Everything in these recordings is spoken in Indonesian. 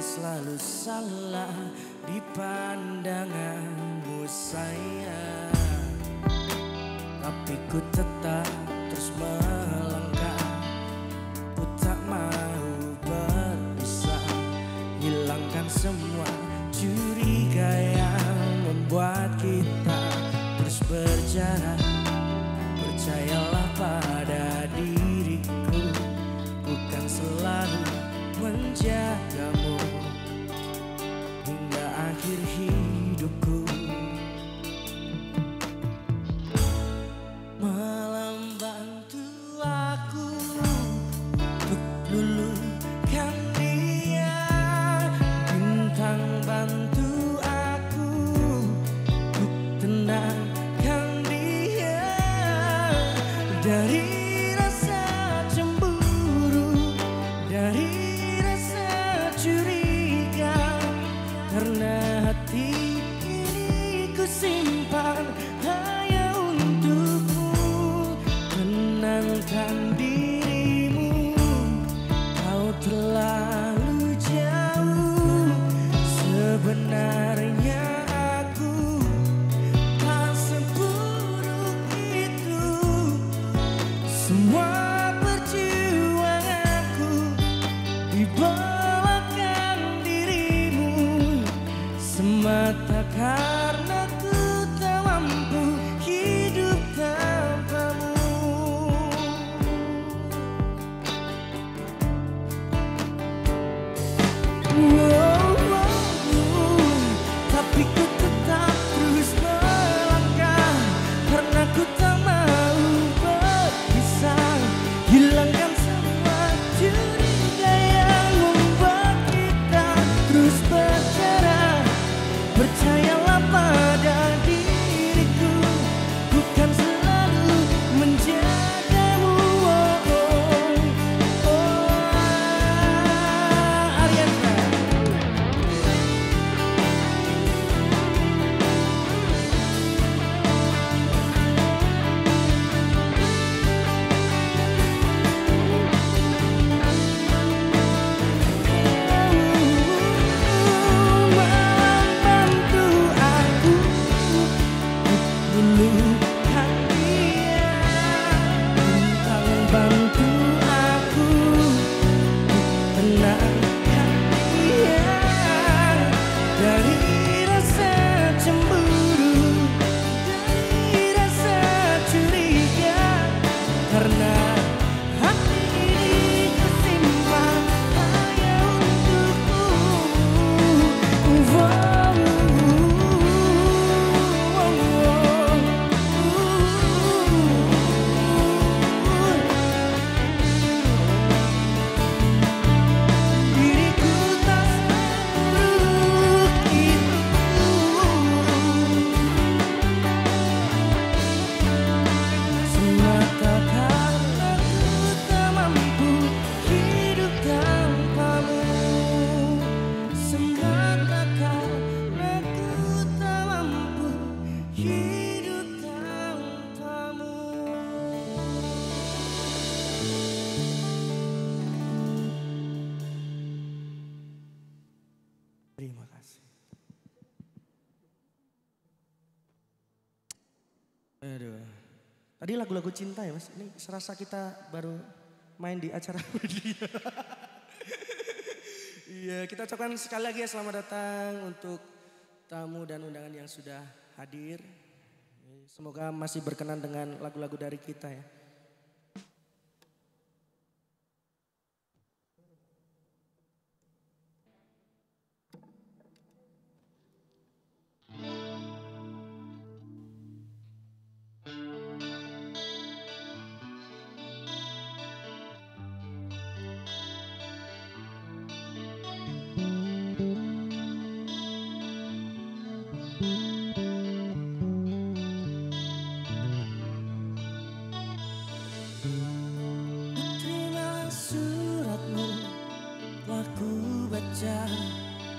selalu salah di pandanganmu sayang. Tapi ku tetap terus melangkah, ku tak mau berpisah. Hilangkan semua curiga yang membuat kita terus berjarak. Percayalah pada diriku, bukan selalu menjagamu hingga akhir hidupku. Malam bantu aku untuk luluhkan dia, bintang bantu aku untuk tenangkan dia dari rasa cemburu, dari rasa curiga, karena hati ini ku simpan hanya untukmu. Tenangkan dirimu, kau terlalu jauh. Sebenarnya aku tak seburuk itu. Semua perjuanganku di belakang dirimu, semata karena ku tak mampu hidup tanpamu. Tapi ku tetap terus melangkah karena ku tak mau berpisah. Hilangkan semua curiga yang membuat kita terus berjarak. Percayalah pada diriku, bukan selalu menjagamu. Ariana. Terima kasih. Aduh. Tadi lagu-lagu cinta ya Mas. Ini serasa kita baru main di acara media. Iya, kita ucapkan sekali lagi ya selamat datang untuk tamu dan undangan yang sudah hadir. Semoga masih berkenan dengan lagu-lagu dari kita ya.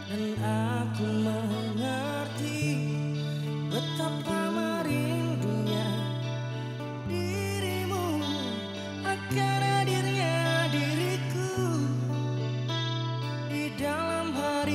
Dan aku mengerti betapa merindunya dirimu akan hadirnya diriku di dalam hati.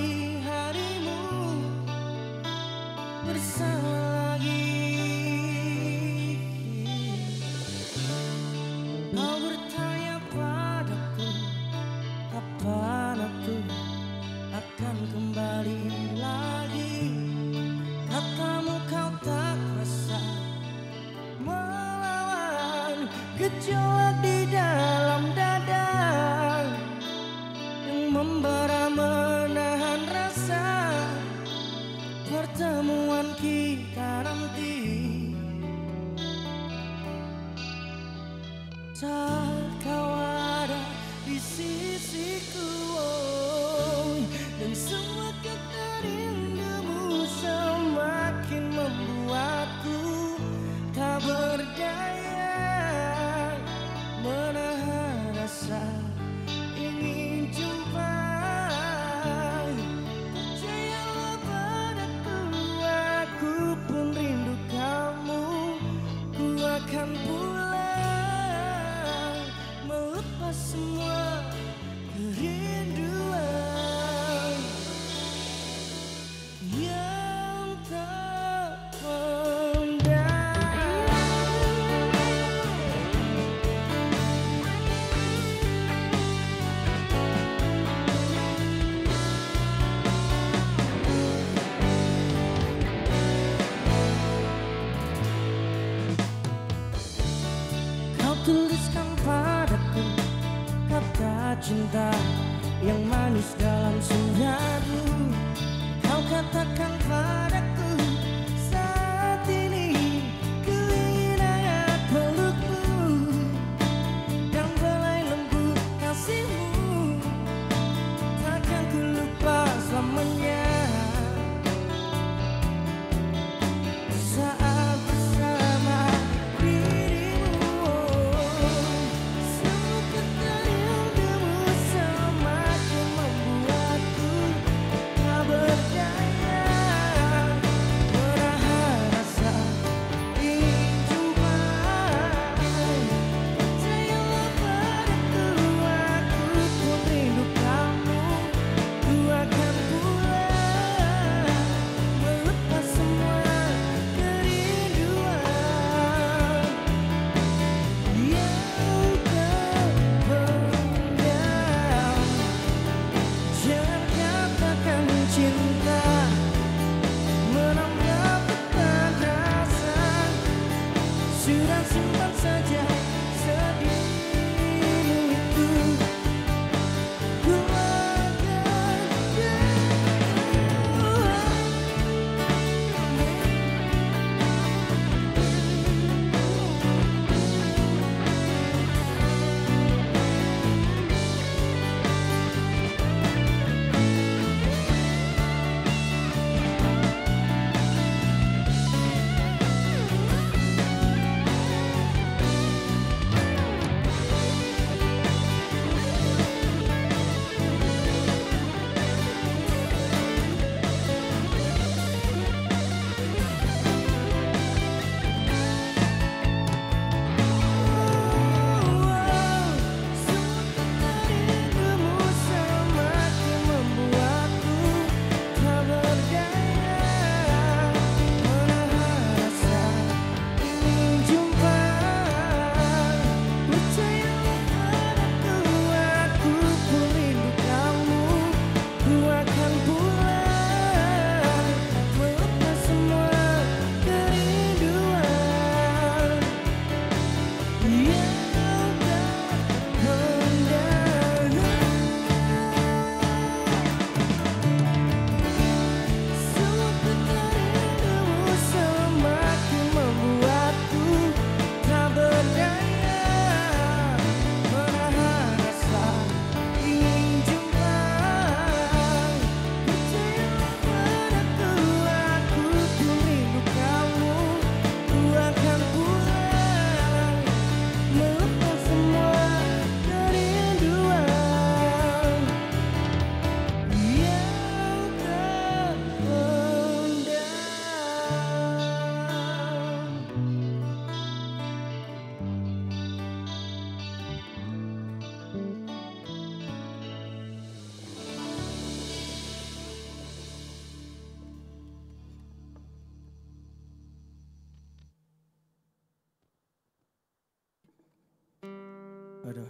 Waduh.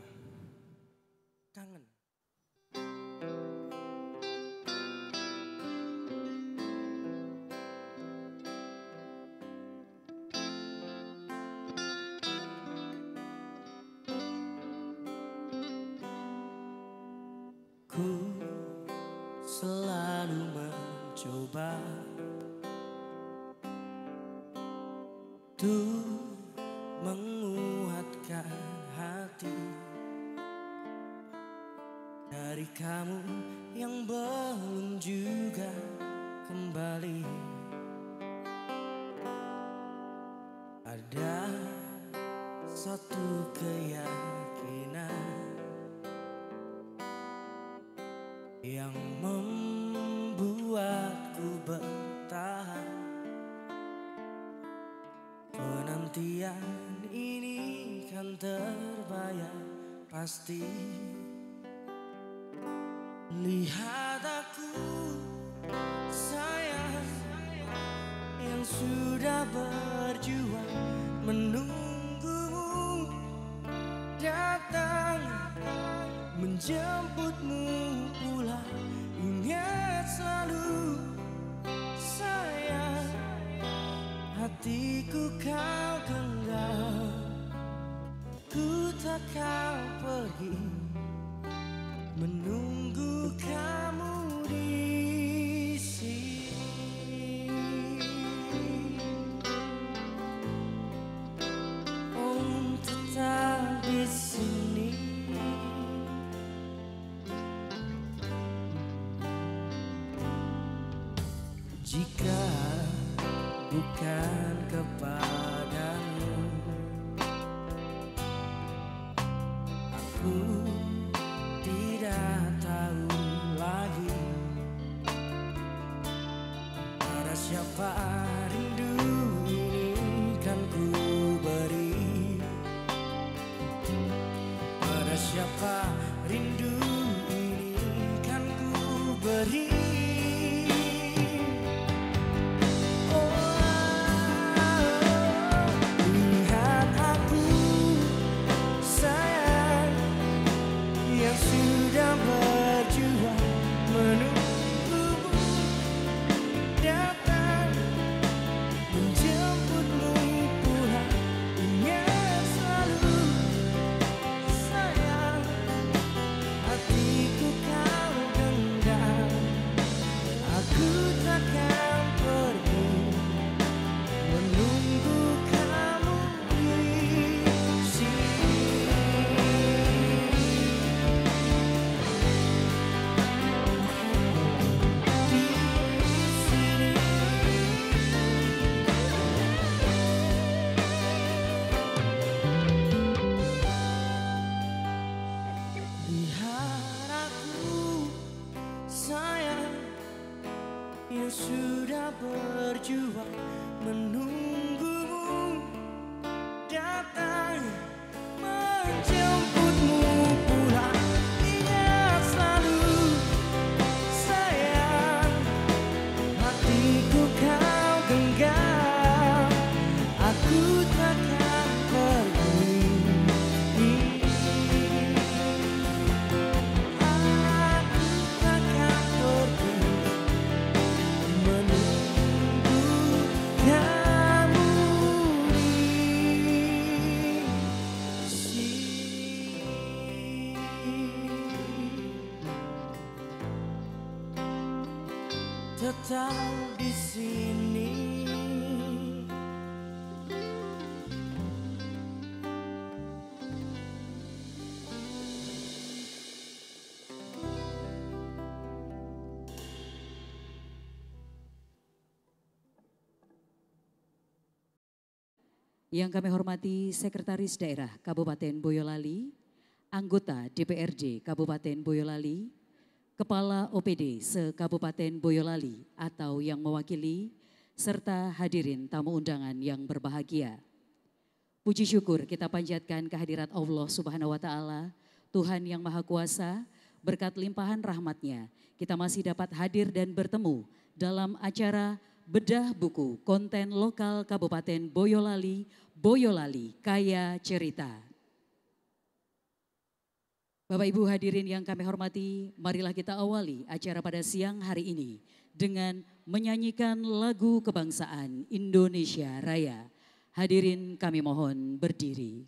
Kangen. Ku selalu mencoba untuk menguatkan hati dari kamu yang belum juga kembali. Ada satu keyakinan yang membuatku bertahan. Penantian ini kan terbayar pasti. Lihat aku sayang yang sudah berjuang menunggumu datang menjemputmu pulang. Ingat selalu sayang, hatiku kau genggam, ku tak kau pergi, menunggu kamu di sini. Oh, tetap di sini. Jika bukan kepadamu, aku tidak tahu lagi pada siapa rindu ini kan ku beri. Pada siapa rindu ini kan ku beri. Sudah berjuang menunggumu datang menjemputmu pulang. Ingat selalu sayang, hatiku kau genggam, aku takkan pergi, menunggu kamu di sini. Yang sudah berjuang menunggumu datang menjemputmu pulang. Ingat selalu sayang, hatiku kau genggam, aku takkan pergi. Tetap di sini. Yang kami hormati Sekretaris Daerah Kabupaten Boyolali, anggota DPRD Kabupaten Boyolali, Kepala OPD se-Kabupaten Boyolali atau yang mewakili, serta hadirin tamu undangan yang berbahagia. Puji syukur kita panjatkan kehadirat Allah Subhanahu wa Ta'ala, Tuhan yang Maha Kuasa, berkat limpahan rahmat-Nya, kita masih dapat hadir dan bertemu dalam acara Bedah Buku Konten Lokal Kabupaten Boyolali, Boyolali Kaya Cerita. Bapak Ibu hadirin yang kami hormati, marilah kita awali acara pada siang hari ini dengan menyanyikan lagu kebangsaan Indonesia Raya. Hadirin kami mohon berdiri.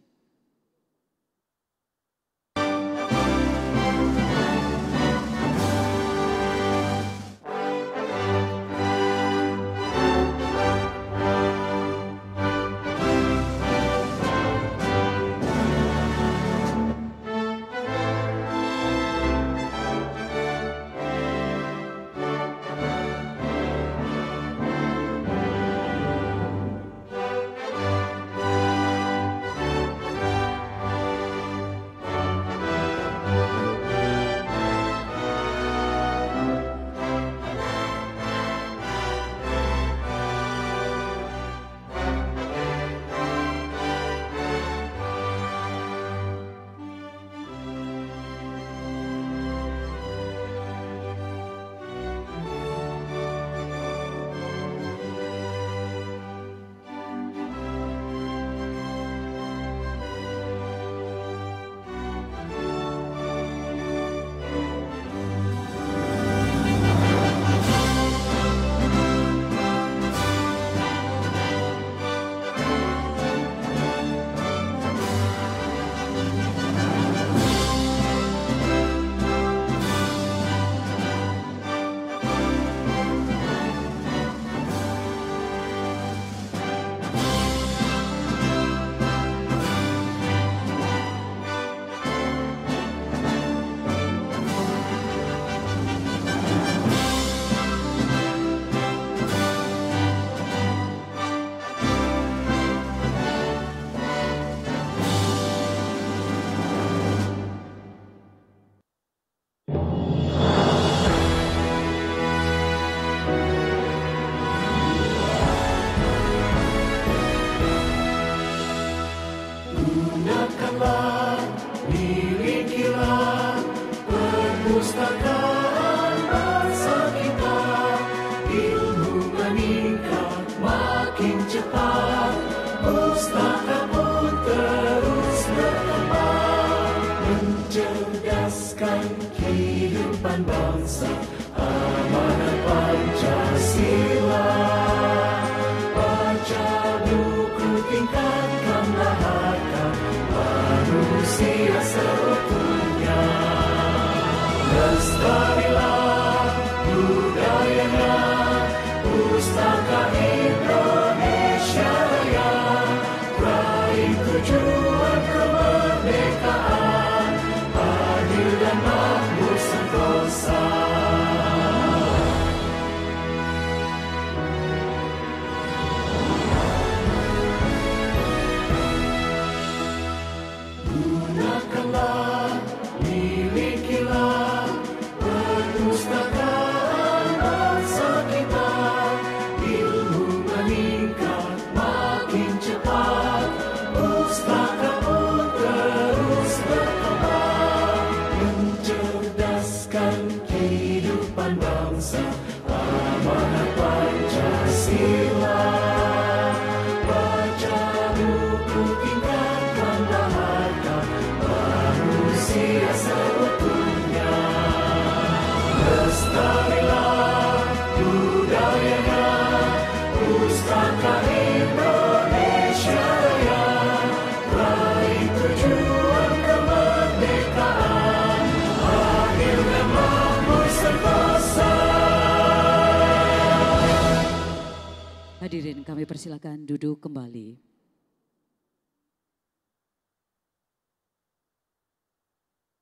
Hadirin kami persilakan duduk kembali.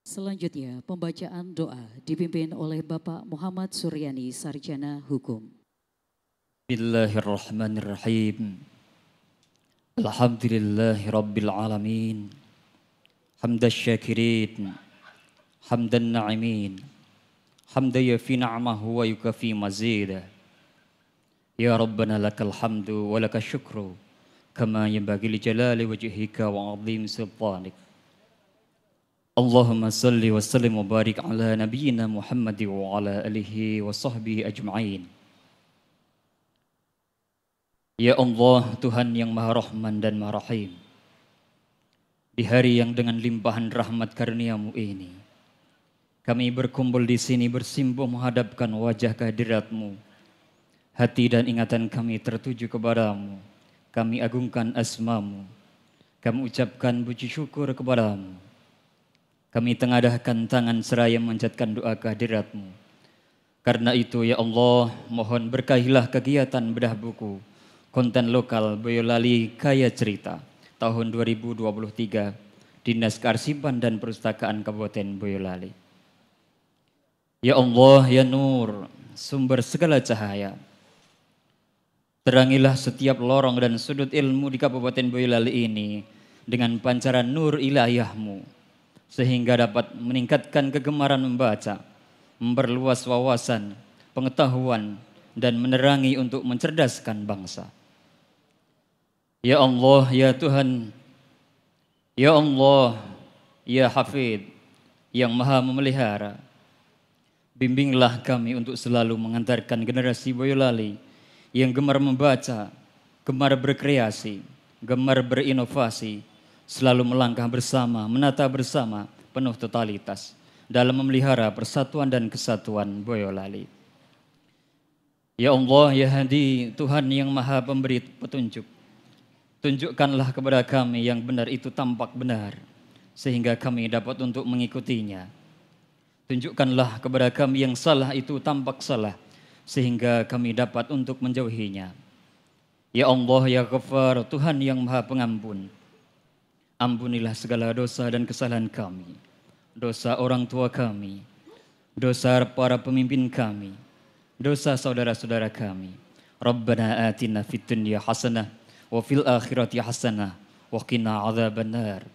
Selanjutnya pembacaan doa dipimpin oleh Bapak Muhammad Suryani, Sarjana Hukum. Bismillahirrahmanirrahim. Alhamdulillahirabbil alamin. Hamdan syakirin, hamdan na'imin. Hamdan yafi na'amahu wa yukafi mazidah. Ya Rabbana lakal hamdu wa lakal syukru kama yanbaghi li jalali wajhika wa 'azim sultanik. Allahumma salli wa sallim wa barik ala nabiyyina Muhammad wa ala alihi wa sahbihi ajma'in. Ya Allah, Tuhan yang Maha Rahman dan Maha Rahim, di hari yang dengan limpahan rahmat karunia-Mu ini Kami berkumpul di sini bersimpuh menghadapkan wajah kehadirat-Mu. Hati dan ingatan kami tertuju kepadamu. Kami agungkan asma-Mu. Kami ucapkan puji syukur kepadamu. Kami tengadahkan tangan seraya memanjatkan doa kehadirat-Mu. Karena itu ya Allah, mohon berkahilah kegiatan bedah buku konten lokal Boyolali Kaya Cerita tahun 2023 Dinas Kearsipan dan Perpustakaan Kabupaten Boyolali. Ya Allah, ya Nur, sumber segala cahaya. Terangilah setiap lorong dan sudut ilmu di Kabupaten Boyolali ini dengan pancaran nur ilahiyah-Mu, sehingga dapat meningkatkan kegemaran membaca, memperluas wawasan, pengetahuan, dan menerangi untuk mencerdaskan bangsa. Ya Allah, ya Tuhan, ya Allah, ya Hafidh, yang maha memelihara, bimbinglah kami untuk selalu mengantarkan generasi Boyolali yang gemar membaca, gemar berkreasi, gemar berinovasi, selalu melangkah bersama, menata bersama, penuh totalitas dalam memelihara persatuan dan kesatuan Boyolali. Ya Allah, ya Hadi, Tuhan yang maha pemberi petunjuk, tunjukkanlah kepada kami yang benar itu tampak benar, sehingga kami dapat untuk mengikutinya. Tunjukkanlah kepada kami yang salah itu tampak salah, sehingga kami dapat untuk menjauhinya. Ya Allah, ya Ghaffar, Tuhan yang maha pengampun, ampunilah segala dosa dan kesalahan kami, dosa orang tua kami, dosa para pemimpin kami, dosa saudara-saudara kami. Rabbana atina fid dunya hasanah wa fil akhirati hasanah wa qina adzabannar.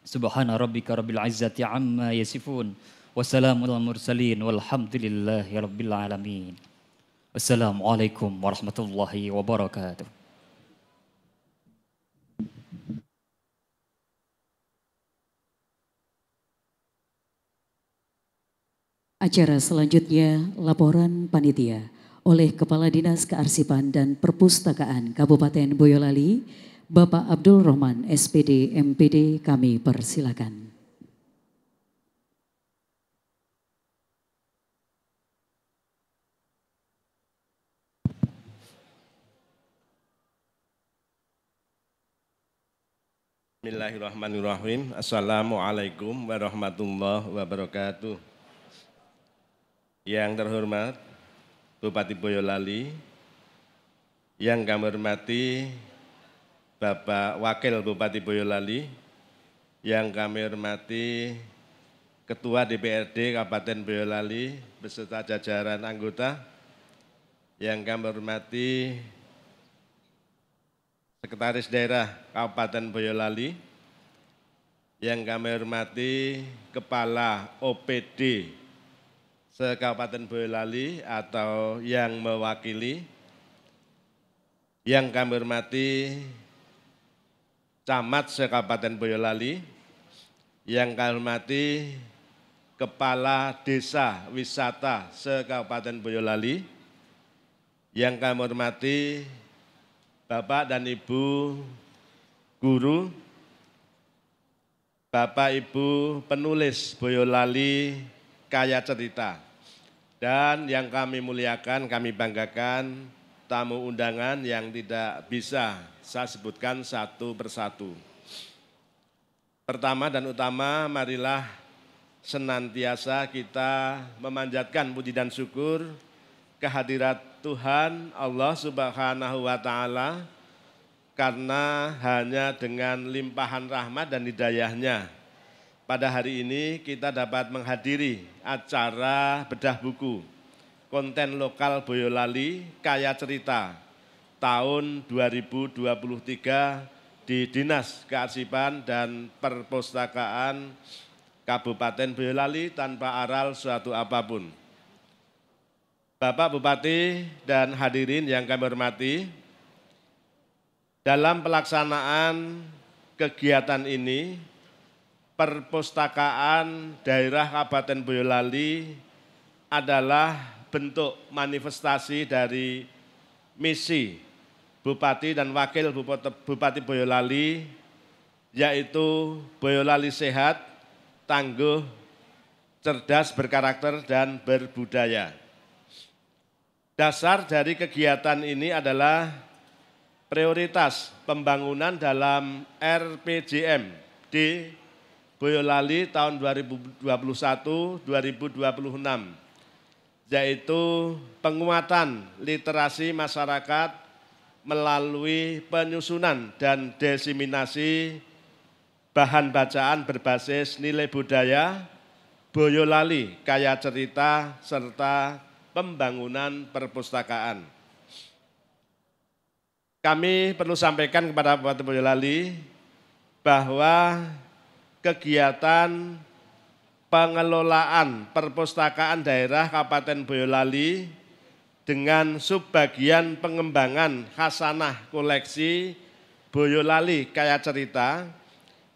Subhana rabbika rabbil izzati amma yasifun. Wassalamun alal mursalin walhamdulillahi rabbil alamin. Wassalamualaikum warahmatullahi wabarakatuh. Acara selanjutnya laporan panitia oleh Kepala Dinas Kearsipan dan Perpustakaan Kabupaten Boyolali, Bapak Abdul Rahman SPD MPD, kami persilakan. Bismillahirrahmanirrahim. Assalamualaikum warahmatullahi wabarakatuh. Yang terhormat Bupati Boyolali, yang kami hormati Bapak Wakil Bupati Boyolali, yang kami hormati Ketua DPRD Kabupaten Boyolali beserta jajaran anggota, yang kami hormati Sekretaris Daerah Kabupaten Boyolali, yang kami hormati Kepala OPD se-Kabupaten Boyolali atau yang mewakili, yang kami hormati Camat se-Kabupaten Boyolali, yang kami hormati Kepala Desa Wisata se-Kabupaten Boyolali, yang kami hormati Bapak dan Ibu guru, Bapak Ibu penulis Boyolali Kaya Cerita, dan yang kami muliakan, kami banggakan tamu undangan yang tidak bisa saya sebutkan satu persatu. Pertama dan utama, marilah senantiasa kita memanjatkan puji dan syukur kehadirat Tuhan Allah Subhanahu wa Ta'ala, karena hanya dengan limpahan rahmat dan hidayahnya pada hari ini kita dapat menghadiri acara bedah buku konten lokal Boyolali Kaya Cerita tahun 2023 di Dinas Kearsipan dan Perpustakaan Kabupaten Boyolali tanpa aral suatu apapun. Bapak Bupati dan hadirin yang kami hormati, dalam pelaksanaan kegiatan ini, Perpustakaan Daerah Kabupaten Boyolali adalah bentuk manifestasi dari misi Bupati dan Wakil Bupati Boyolali, yaitu Boyolali sehat, tangguh, cerdas, berkarakter, dan berbudaya. Dasar dari kegiatan ini adalah prioritas pembangunan dalam RPJM di Boyolali tahun 2021-2026, yaitu penguatan literasi masyarakat melalui penyusunan dan diseminasi bahan bacaan berbasis nilai budaya, Boyolali kaya cerita, serta pembangunan perpustakaan. Kami perlu sampaikan kepada Bupati Boyolali bahwa kegiatan pengelolaan perpustakaan daerah Kabupaten Boyolali dengan subbagian pengembangan khasanah koleksi Boyolali Kaya Cerita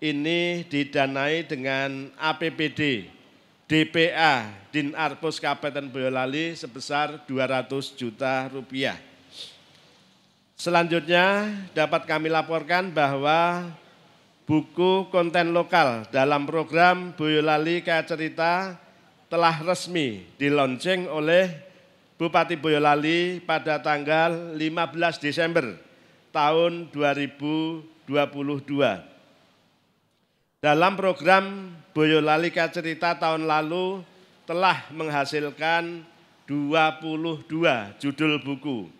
ini didanai dengan APBD DPA Dinarpus Kabupaten Boyolali sebesar 200 juta rupiah. Selanjutnya dapat kami laporkan bahwa buku konten lokal dalam program Boyolali Kaya Cerita telah resmi dilaunching oleh Bupati Boyolali pada tanggal 15 Desember tahun 2022. Dalam program Boyolali Kaya Cerita tahun lalu telah menghasilkan 22 judul buku.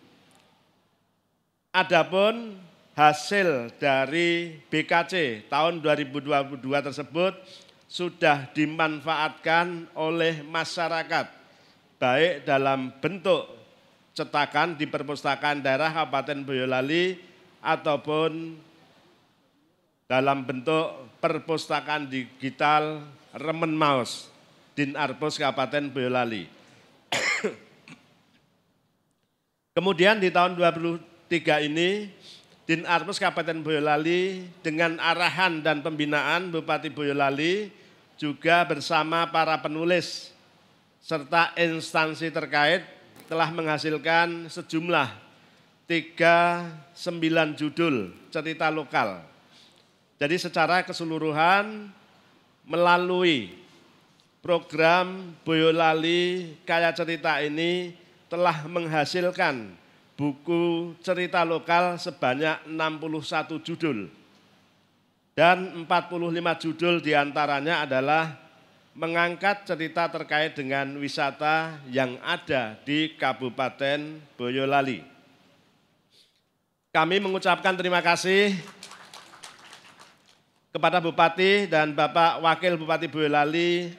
Adapun hasil dari BKC tahun 2022 tersebut sudah dimanfaatkan oleh masyarakat, baik dalam bentuk cetakan di perpustakaan daerah Kabupaten Boyolali ataupun dalam bentuk perpustakaan digital Remen Maus Dinarpus Kabupaten Boyolali. Kemudian di tahun 2023 ini Dinarpus Kabupaten Boyolali dengan arahan dan pembinaan Bupati Boyolali juga bersama para penulis serta instansi terkait telah menghasilkan sejumlah 39 judul cerita lokal. Jadi secara keseluruhan melalui program Boyolali Kaya Cerita ini telah menghasilkan buku cerita lokal sebanyak 61 judul. Dan 45 judul diantaranya adalah mengangkat cerita terkait dengan wisata yang ada di Kabupaten Boyolali. Kami mengucapkan terima kasih kepada Bupati dan Bapak Wakil Bupati Boyolali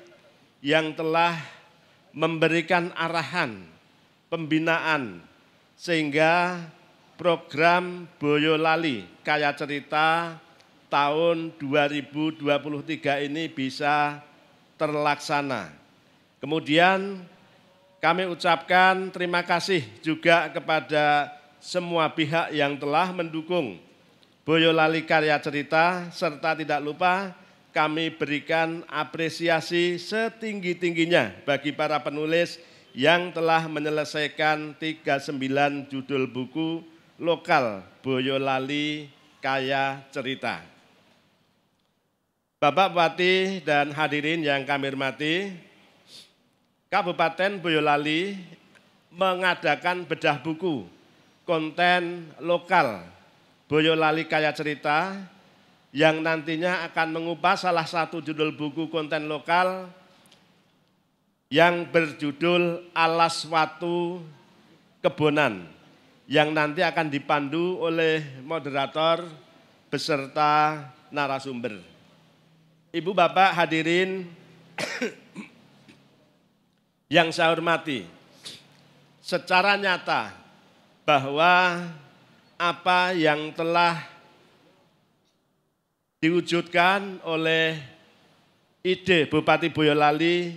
yang telah memberikan arahan, pembinaan, sehingga program Boyolali Kaya Cerita tahun 2023 ini bisa terlaksana. Kemudian kami ucapkan terima kasih juga kepada semua pihak yang telah mendukung Boyolali Kaya Cerita, serta tidak lupa kami berikan apresiasi setinggi-tingginya bagi para penulis yang telah menyelesaikan 39 judul buku lokal Boyolali Kaya Cerita. Bapak Bupati dan hadirin yang kami hormati, Kabupaten Boyolali mengadakan bedah buku konten lokal Boyolali Kaya Cerita yang nantinya akan mengupas salah satu judul buku konten lokal yang berjudul Alas Watu Kebonan, yang nanti akan dipandu oleh moderator beserta narasumber. Ibu Bapak hadirin yang saya hormati, secara nyata bahwa apa yang telah diwujudkan oleh ide Bupati Boyolali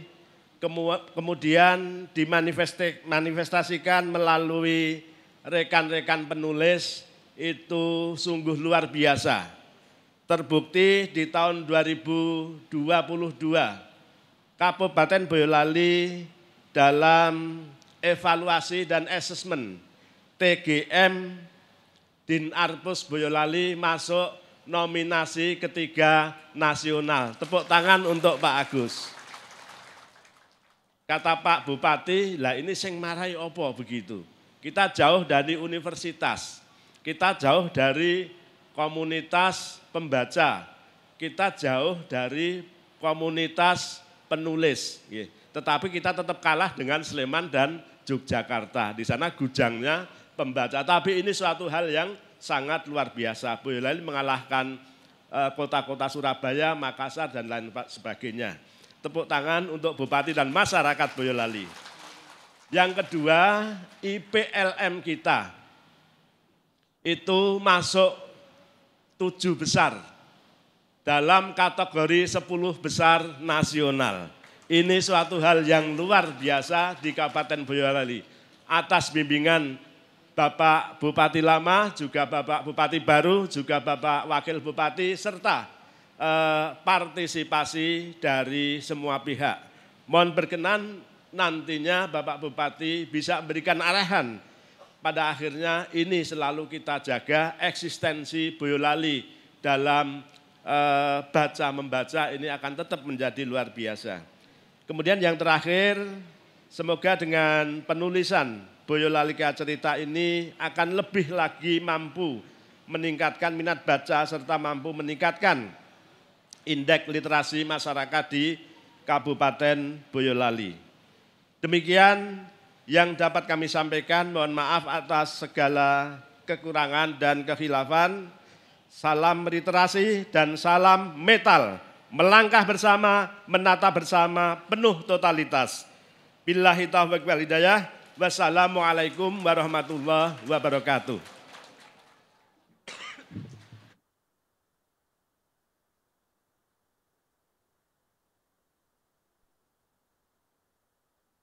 kemudian dimanifestasikan melalui rekan-rekan penulis itu sungguh luar biasa. Terbukti di tahun 2022 Kabupaten Boyolali dalam evaluasi dan asesmen TGM Dinarpus Boyolali masuk nominasi ketiga nasional. Tepuk tangan untuk Pak Agus. Kata Pak Bupati, lah ini sing marai opo begitu. Kita jauh dari universitas, kita jauh dari komunitas pembaca, kita jauh dari komunitas penulis. Tetapi kita tetap kalah dengan Sleman dan Yogyakarta. Di sana gujangnya pembaca. Tapi ini suatu hal yang sangat luar biasa. Boyolali mengalahkan kota-kota Surabaya, Makassar, dan lain sebagainya. Tepuk tangan untuk Bupati dan masyarakat Boyolali. Yang kedua, IPLM kita itu masuk 7 besar dalam kategori 10 besar nasional. Ini suatu hal yang luar biasa di Kabupaten Boyolali. Atas bimbingan Bapak Bupati lama, juga Bapak Bupati baru, juga Bapak Wakil Bupati, serta partisipasi dari semua pihak. Mohon berkenan nantinya Bapak Bupati bisa memberikan arahan. Pada akhirnya ini selalu kita jaga eksistensi Boyolali dalam baca-membaca ini akan tetap menjadi luar biasa. Kemudian yang terakhir, semoga dengan penulisan Boyolali Kaya Cerita ini akan lebih lagi mampu meningkatkan minat baca serta mampu meningkatkan indeks literasi masyarakat di Kabupaten Boyolali. Demikian yang dapat kami sampaikan, mohon maaf atas segala kekurangan dan kekhilafan. Salam literasi dan salam metal. Melangkah bersama, menata bersama, penuh totalitas. Billahi taufiq wal hidayah. Wassalamualaikum warahmatullahi wabarakatuh.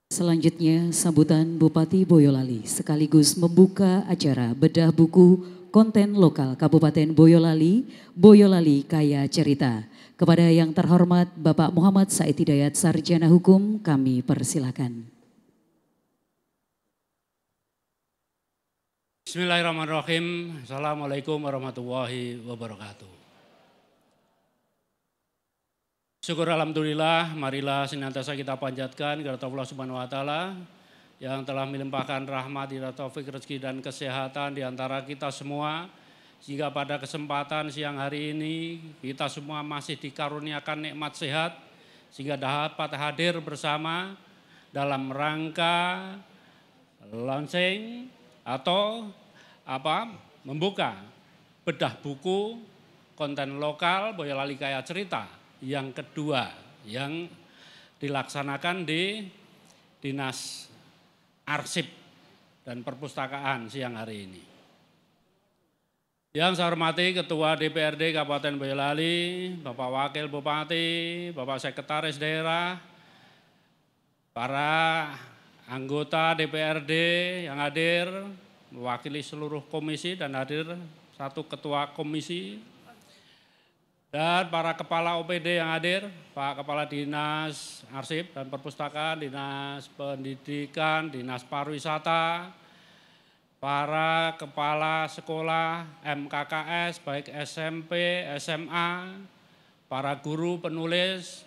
Selanjutnya sambutan Bupati Boyolali sekaligus membuka acara bedah buku konten lokal Kabupaten Boyolali, Boyolali Kaya Cerita. Kepada yang terhormat Bapak Muhammad Said Hidayat Sarjana Hukum, kami persilakan. Bismillahirrahmanirrahim. Assalamualaikum warahmatullahi wabarakatuh. Syukur alhamdulillah, marilah senantiasa kita panjatkan kepada Allah Subhanahu wa taala yang telah melimpahkan rahmat, taufik, rezeki dan kesehatan di antara kita semua. Sehingga pada kesempatan siang hari ini kita semua masih dikaruniakan nikmat sehat sehingga dapat hadir bersama dalam rangka launching atau membuka bedah buku konten lokal Boyolali Kaya Cerita yang kedua yang dilaksanakan di Dinas Arsip dan Perpustakaan siang hari ini. Yang saya hormati Ketua DPRD Kabupaten Boyolali, Bapak Wakil Bupati, Bapak Sekretaris Daerah, para anggota DPRD yang hadir, mewakili seluruh komisi dan hadir satu ketua komisi, dan para kepala OPD yang hadir, Pak Kepala Dinas Arsip dan Perpustakaan, Dinas Pendidikan, Dinas Pariwisata, para kepala sekolah MKKS baik SMP, SMA, para guru penulis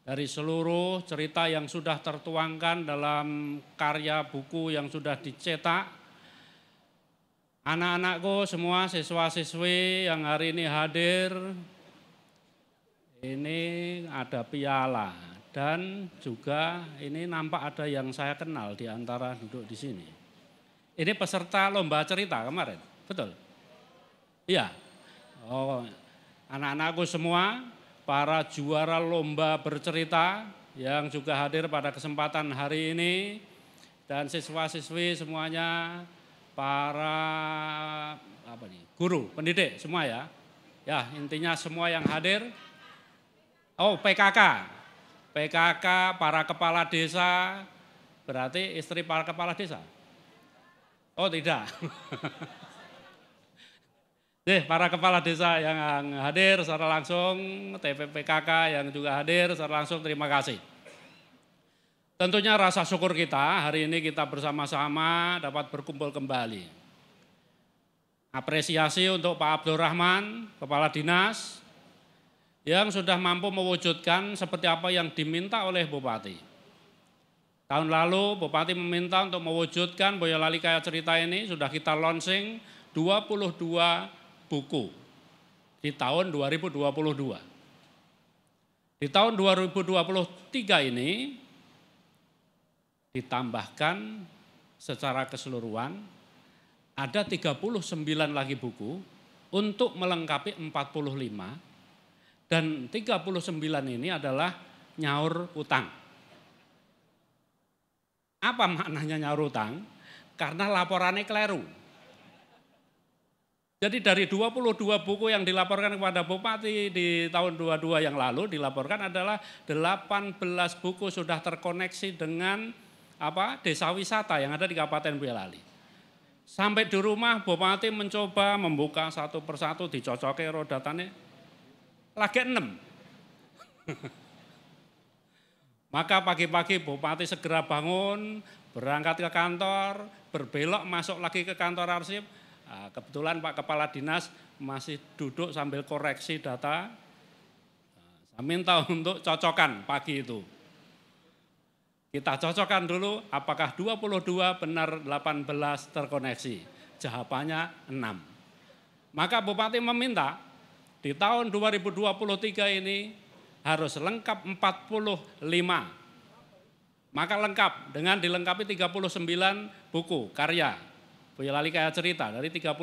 dari seluruh cerita yang sudah tertuangkan dalam karya buku yang sudah dicetak. Anak-anakku semua, siswa-siswi yang hari ini hadir, ini ada piala dan juga ini nampak ada yang saya kenal di antara duduk di sini. Ini peserta lomba cerita kemarin, betul? Iya. Oh, anak-anakku semua, para juara lomba bercerita yang juga hadir pada kesempatan hari ini, dan siswa-siswi semuanya, para guru, pendidik semua ya. Ya, intinya semua yang hadir. Oh, PKK, para kepala desa, berarti istri para kepala desa. Oh tidak. Para kepala desa yang hadir secara langsung, TPPKK yang juga hadir secara langsung, terima kasih. Tentunya rasa syukur kita hari ini kita bersama-sama dapat berkumpul kembali. Apresiasi untuk Pak Abdurrahman, Kepala Dinas, yang sudah mampu mewujudkan seperti apa yang diminta oleh Bupati. Tahun lalu Bupati meminta untuk mewujudkan Boyolali Kaya Cerita ini sudah kita launching 22 buku di tahun 2022. Di tahun 2023 ini ditambahkan secara keseluruhan ada 39 lagi buku untuk melengkapi 45 dan 39 ini adalah nyaur utang. Apa maknanya nyaur utang? Karena laporannya keliru. Jadi dari 22 buku yang dilaporkan kepada Bupati di tahun 22 yang lalu dilaporkan adalah 18 buku sudah terkoneksi dengan desa wisata yang ada di Kabupaten Boyolali. Sampai di rumah Bupati mencoba membuka satu persatu dicocoknya rodatannya lagi 6. Maka pagi-pagi Bupati segera bangun, berangkat ke kantor, berbelok masuk lagi ke kantor arsip. Nah, kebetulan Pak Kepala Dinas masih duduk sambil koreksi data. Saya minta untuk cocokan pagi itu. Kita cocokkan dulu apakah 22 benar 18 terkoneksi. Jawabannya 6. Maka Bupati meminta di tahun 2023 ini harus lengkap 45. Maka lengkap dengan dilengkapi 39 buku karya Boyolali Kaya Cerita dari 39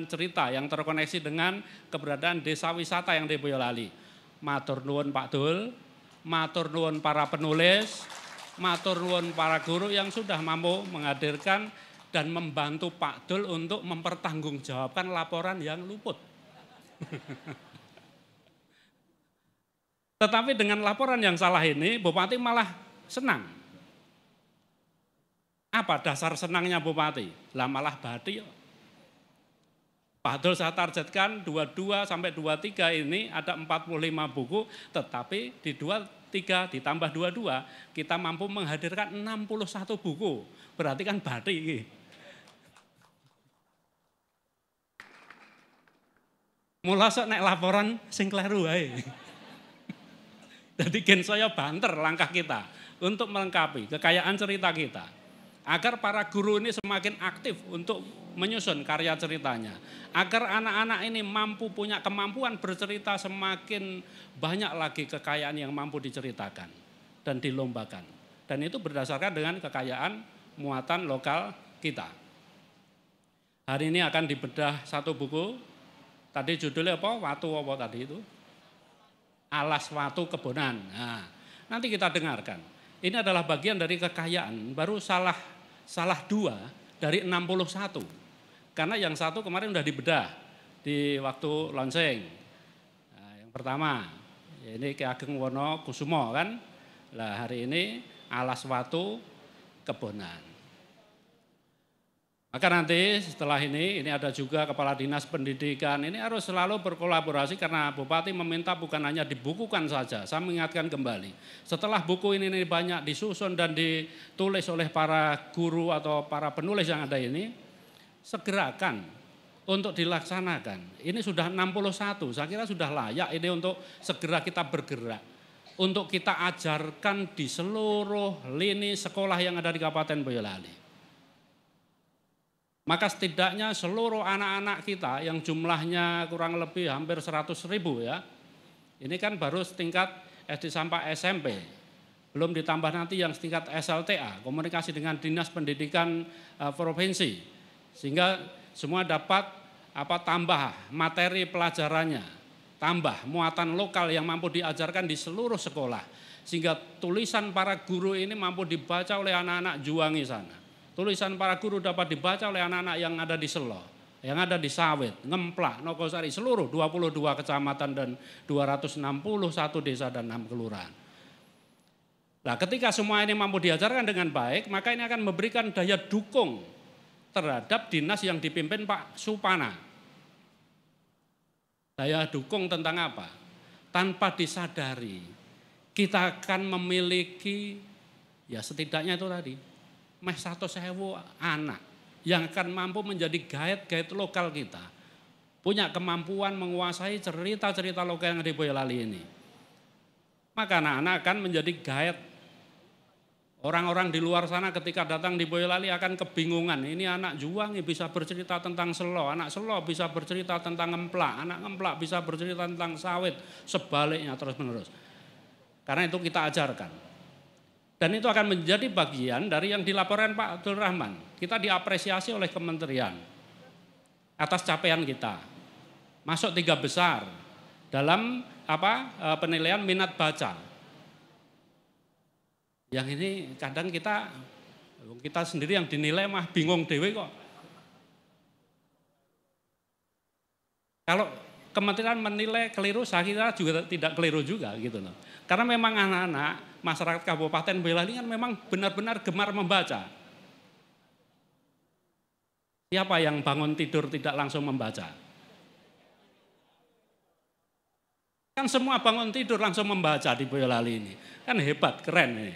cerita yang terkoneksi dengan keberadaan desa wisata yang di Boyolali. Matur nuwun Pak Dul, matur nuwun para penulis, matur nuwun para guru yang sudah mampu menghadirkan dan membantu Pak Dul untuk mempertanggungjawabkan laporan yang luput. Tetapi dengan laporan yang salah ini Bupati malah senang. Apa dasar senangnya Bupati? Lah malah badi. Pak Dul saya targetkan 22 sampai 23 ini ada 45 buku, tetapi di 23 ditambah 22 kita mampu menghadirkan 61 buku. Berarti kan badi. Mula sok nek laporan sing kleru wae. Jadi gen saya banter langkah kita untuk melengkapi kekayaan cerita kita. Agar para guru ini semakin aktif untuk menyusun karya ceritanya. Agar anak-anak ini mampu punya kemampuan bercerita semakin banyak lagi kekayaan yang mampu diceritakan dan dilombakan. Dan itu berdasarkan dengan kekayaan muatan lokal kita. Hari ini akan dibedah satu buku. Tadi judulnya apa? Watu apa tadi itu? Alas Watu Kebonan. Nah, nanti kita dengarkan. Ini adalah bagian dari kekayaan, baru salah 2 dari 61. Karena yang satu kemarin sudah dibedah di waktu launching. Nah, yang pertama, ini Ki Ageng Wono Kusumo kan. Nah, hari ini Alas Watu Kebonan. Maka nanti setelah ini ada juga Kepala Dinas Pendidikan, ini harus selalu berkolaborasi karena Bupati meminta bukan hanya dibukukan saja. Saya mengingatkan kembali, setelah buku ini banyak disusun dan ditulis oleh para guru atau para penulis yang ada ini, segerakan untuk dilaksanakan. Ini sudah 61, saya kira sudah layak ini untuk segera kita bergerak. Untuk kita ajarkan di seluruh lini sekolah yang ada di Kabupaten Boyolali. Maka setidaknya seluruh anak-anak kita yang jumlahnya kurang lebih hampir 100.000 ya. Ini kan baru setingkat SD sampai SMP. Belum ditambah nanti yang setingkat SLTA, komunikasi dengan Dinas Pendidikan Provinsi. Sehingga semua dapat tambah materi pelajarannya, tambah muatan lokal yang mampu diajarkan di seluruh sekolah. Sehingga tulisan para guru ini mampu dibaca oleh anak-anak Juwangi sana. Tulisan para guru dapat dibaca oleh anak-anak yang ada di Selo, yang ada di Sawit, Ngemplak, Nogosari, seluruh 22 kecamatan dan 261 desa dan 6 kelurahan. Nah, ketika semua ini mampu diajarkan dengan baik, maka ini akan memberikan daya dukung terhadap dinas yang dipimpin Pak Supana. Daya dukung tentang apa? Tanpa disadari, kita akan memiliki, ya setidaknya itu tadi, 100.000 anak yang akan mampu menjadi guide lokal kita. Punya kemampuan menguasai cerita-cerita lokal yang ada di Boyolali ini. Maka anak-anak akan menjadi guide Orang-orang di luar sana ketika datang di Boyolali akan kebingungan. Ini anak Juwangi bisa bercerita tentang selo, anak selo bisa bercerita tentang ngemplak, anak ngemplak bisa bercerita tentang sawit, sebaliknya terus menerus. Karena itu kita ajarkan. Dan itu akan menjadi bagian dari yang dilaporkan Pak Abdul Rahman. Kita diapresiasi oleh kementerian atas capaian kita. Masuk 3 besar dalam penilaian minat baca. Yang ini kadang kita sendiri yang dinilai mah bingung dewe kok. Kalau kementerian menilai keliru, saya kira juga tidak keliru juga gitu loh. Karena memang anak-anak masyarakat Kabupaten Boyolali kan memang benar-benar gemar membaca. Siapa yang bangun tidur tidak langsung membaca? Kan semua bangun tidur langsung membaca di Boyolali ini. Kan hebat, keren ini.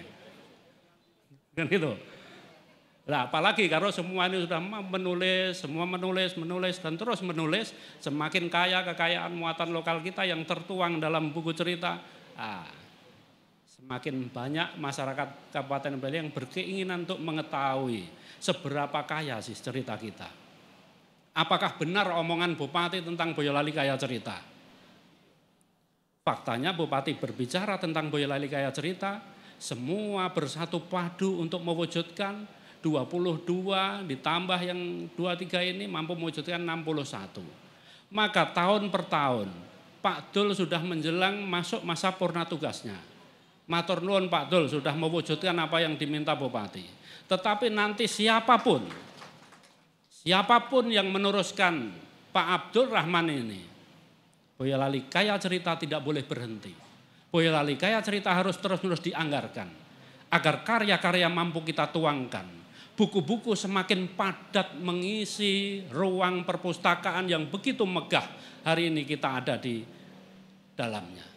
Kan gitu. Nah, apalagi kalau semua ini sudah menulis, semua menulis dan terus menulis, semakin kaya kekayaan muatan lokal kita yang tertuang dalam buku cerita. Semakin banyak masyarakat Kabupaten Boyolali yang berkeinginan untuk mengetahui seberapa kaya sih cerita kita. Apakah benar omongan Bupati tentang Boyolali kaya cerita? Faktanya Bupati berbicara tentang Boyolali kaya cerita, semua bersatu padu untuk mewujudkan 22 ditambah yang 23 ini mampu mewujudkan 61. Maka tahun per tahun Pak Dul sudah menjelang masuk masa purna tugasnya. Matur nuwun Pak Dul sudah mewujudkan apa yang diminta Bupati. Tetapi nanti siapapun yang meneruskan Pak Abdul Rahman ini, Boyolali kaya cerita tidak boleh berhenti. Boyolali kaya cerita harus terus-menerus dianggarkan agar karya-karya mampu kita tuangkan. Buku-buku semakin padat mengisi ruang perpustakaan yang begitu megah hari ini kita ada di dalamnya.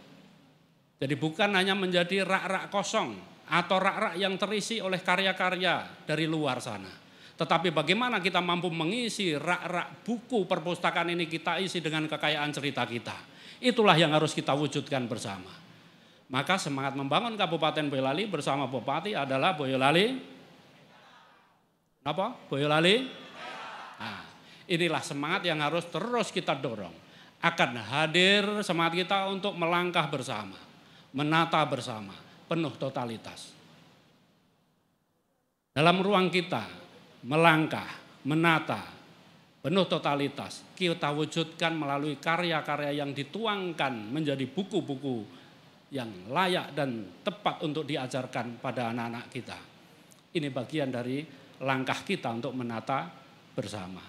Jadi bukan hanya menjadi rak-rak kosong atau rak-rak yang terisi oleh karya-karya dari luar sana. Tetapi bagaimana kita mampu mengisi rak-rak buku perpustakaan ini kita isi dengan kekayaan cerita kita. Itulah yang harus kita wujudkan bersama. Maka semangat membangun Kabupaten Boyolali bersama Bupati adalah Boyolali. Apa? Boyolali. Nah, inilah semangat yang harus terus kita dorong. Akan hadir semangat kita untuk melangkah bersama, menata bersama, penuh totalitas. Dalam ruang kita melangkah, menata, penuh totalitas, kita wujudkan melalui karya-karya yang dituangkan menjadi buku-buku yang layak dan tepat untuk diajarkan pada anak-anak kita. Ini bagian dari langkah kita untuk menata bersama.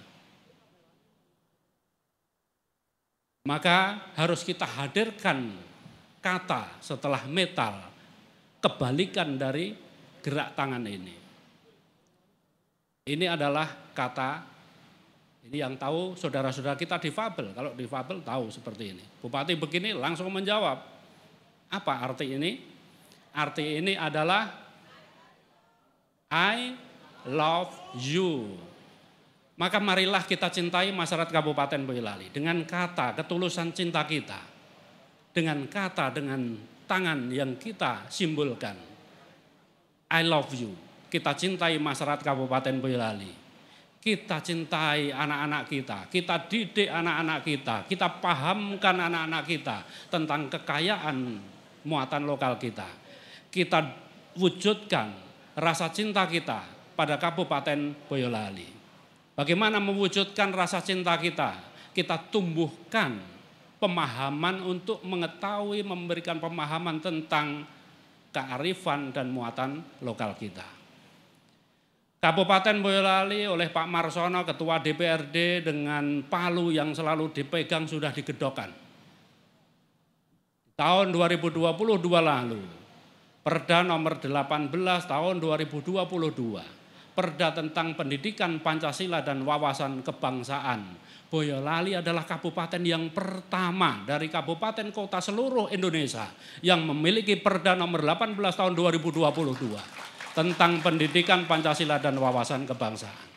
Maka harus kita hadirkan kata setelah metal, kebalikan dari gerak tangan ini. Ini adalah kata, ini yang tahu saudara-saudara kita difabel. Kalau difabel tahu seperti ini. Bupati begini langsung menjawab. Apa arti ini? Arti ini adalah I love you. Maka marilah kita cintai masyarakat Kabupaten Boyolali dengan kata ketulusan cinta kita. Dengan kata, dengan tangan yang kita simbolkan. I love you. Kita cintai masyarakat Kabupaten Boyolali. Kita cintai anak-anak kita didik anak-anak kita pahamkan anak-anak kita tentang kekayaan muatan lokal kita. Kita wujudkan rasa cinta kita pada Kabupaten Boyolali. Bagaimana mewujudkan rasa cinta kita? Kita tumbuhkan pemahaman untuk mengetahui, memberikan pemahaman tentang kearifan dan muatan lokal kita. Kabupaten Boyolali oleh Pak Marsono, Ketua DPRD dengan palu yang selalu dipegang sudah digedokkan. Tahun 2022 lalu, Perda nomor 18 tahun 2022, Perda tentang pendidikan Pancasila dan wawasan kebangsaan. Boyolali adalah kabupaten yang pertama dari kabupaten kota seluruh Indonesia yang memiliki Perda nomor 18 tahun 2022 tentang pendidikan Pancasila dan wawasan kebangsaan.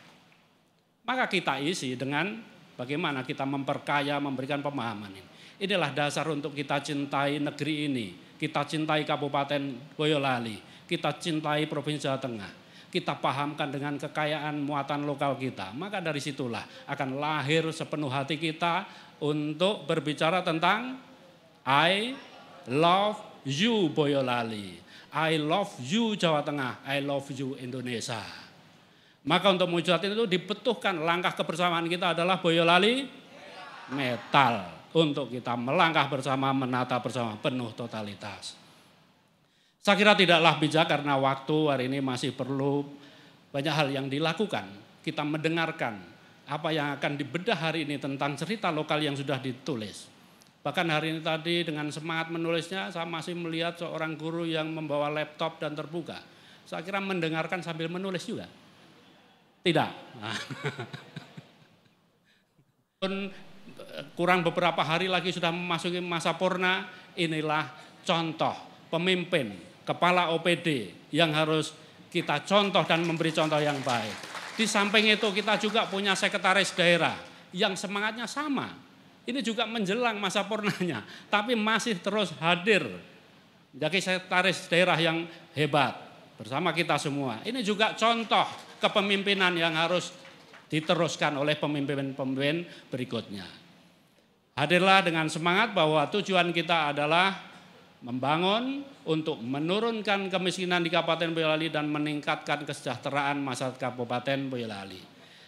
Maka kita isi dengan bagaimana kita memperkaya, memberikan pemahaman ini. Inilah dasar untuk kita cintai negeri ini, kita cintai Kabupaten Boyolali, kita cintai Provinsi Jawa Tengah, kita pahamkan dengan kekayaan muatan lokal kita, maka dari situlah akan lahir sepenuh hati kita untuk berbicara tentang I love you Boyolali, I love you Jawa Tengah, I love you Indonesia. Maka untuk mewujudkan itu dibutuhkan langkah kebersamaan kita adalah Boyolali Metal. Untuk kita melangkah bersama, menata bersama penuh totalitas. Saya kira tidaklah bijak karena waktu hari ini masih perlu banyak hal yang dilakukan. Kita mendengarkan apa yang akan dibedah hari ini tentang cerita lokal yang sudah ditulis. Bahkan hari ini tadi dengan semangat menulisnya saya masih melihat seorang guru yang membawa laptop dan terbuka. Saya kira mendengarkan sambil menulis juga. Tidak. Kurang beberapa hari lagi sudah memasuki masa purna, inilah contoh pemimpin, kepala OPD yang harus kita contoh dan memberi contoh yang baik. Di samping itu kita juga punya sekretaris daerah yang semangatnya sama. Ini juga menjelang masa purnanya, tapi masih terus hadir. Jadi sekretaris daerah yang hebat bersama kita semua. Ini juga contoh kepemimpinan yang harus diteruskan oleh pemimpin-pemimpin berikutnya. Hadirlah dengan semangat bahwa tujuan kita adalah membangun untuk menurunkan kemiskinan di Kabupaten Boyolali dan meningkatkan kesejahteraan masyarakat Kabupaten Boyolali.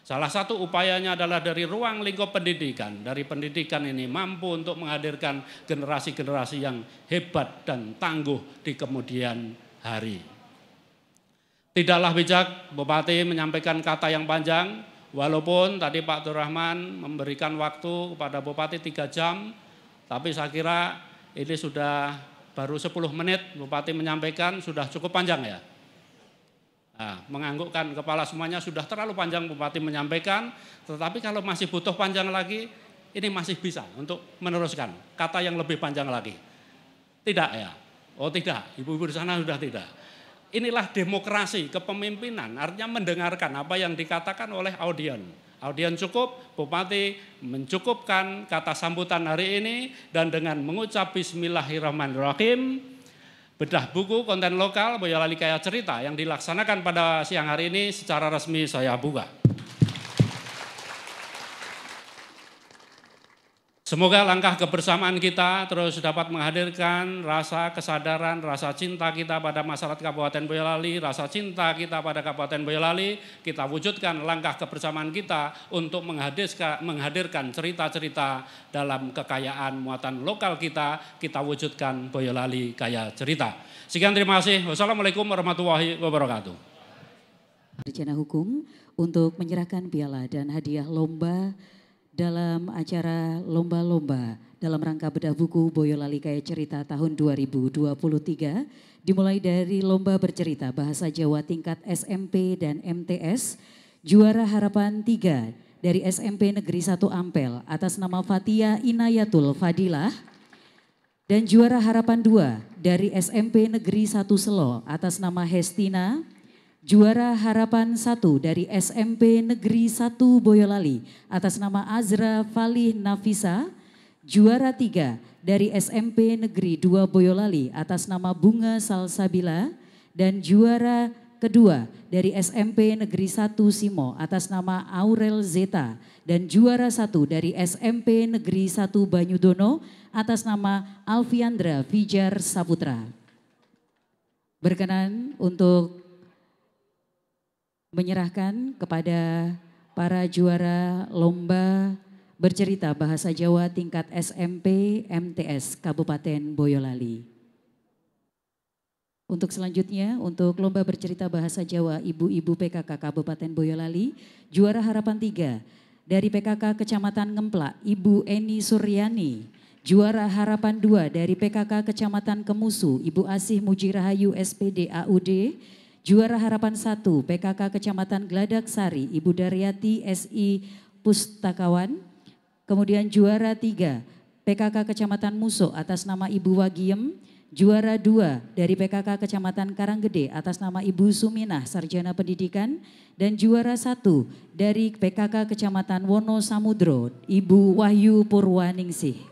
Salah satu upayanya adalah dari ruang lingkup pendidikan. Dari pendidikan ini mampu untuk menghadirkan generasi-generasi yang hebat dan tangguh di kemudian hari. Tidaklah bijak Bupati menyampaikan kata yang panjang, walaupun tadi Pak Abdurrahman memberikan waktu kepada Bupati 3 jam, tapi saya kira ini sudah baru 10 menit Bupati menyampaikan, sudah cukup panjang ya. Nah, menganggukkan kepala semuanya sudah terlalu panjang Bupati menyampaikan, tetapi kalau masih butuh panjang lagi, ini masih bisa untuk meneruskan kata yang lebih panjang lagi. Tidak ya? Oh tidak, ibu-ibu di sana sudah tidak. Inilah demokrasi kepemimpinan, artinya mendengarkan apa yang dikatakan oleh audien. Audien cukup, Bupati mencukupkan kata sambutan hari ini dan dengan mengucap Bismillahirrahmanirrahim, bedah buku konten lokal Boyolali Kaya Cerita yang dilaksanakan pada siang hari ini secara resmi saya buka. Semoga langkah kebersamaan kita terus dapat menghadirkan rasa kesadaran, rasa cinta kita pada masyarakat Kabupaten Boyolali, rasa cinta kita pada Kabupaten Boyolali, kita wujudkan langkah kebersamaan kita untuk menghadirkan cerita-cerita dalam kekayaan muatan lokal kita wujudkan Boyolali Kaya Cerita. Sekian terima kasih. Wassalamualaikum warahmatullahi wabarakatuh. Rencana hukum untuk menyerahkan piala dan hadiah lomba dalam acara lomba-lomba dalam rangka bedah buku Boyolali Kaya Cerita tahun 2023 dimulai dari lomba bercerita bahasa Jawa tingkat SMP dan MTS, juara harapan 3 dari SMP Negeri 1 Ampel atas nama Fatia Inayatul Fadilah, dan juara harapan 2 dari SMP Negeri 1 Selo atas nama Hestina. Juara harapan 1 dari SMP Negeri 1 Boyolali atas nama Azra Falih Nafisa. Juara 3 dari SMP Negeri 2 Boyolali atas nama Bunga Salsabila. Dan juara kedua dari SMP Negeri 1 Simo atas nama Aurel Zeta. Dan juara 1 dari SMP Negeri 1 Banyudono atas nama Alfiandra Fijar Saputra. Berkenan untuk menyerahkan kepada para juara lomba bercerita bahasa Jawa tingkat SMP MTS Kabupaten Boyolali. Untuk selanjutnya, untuk lomba bercerita bahasa Jawa Ibu-Ibu PKK Kabupaten Boyolali, juara harapan 3 dari PKK Kecamatan Ngemplak, Ibu Eni Suryani. Juara harapan 2 dari PKK Kecamatan Kemusu, Ibu Asih Mujirahayu SPD AUD. Juara harapan 1 PKK Kecamatan Gladak Sari, Ibu Daryati SI Pustakawan. Kemudian juara 3 PKK Kecamatan Muso atas nama Ibu Wagiem. Juara 2 dari PKK Kecamatan Karanggede atas nama Ibu Suminah Sarjana Pendidikan. Dan juara 1 dari PKK Kecamatan Wonosamudro, Ibu Wahyu Purwaningsih.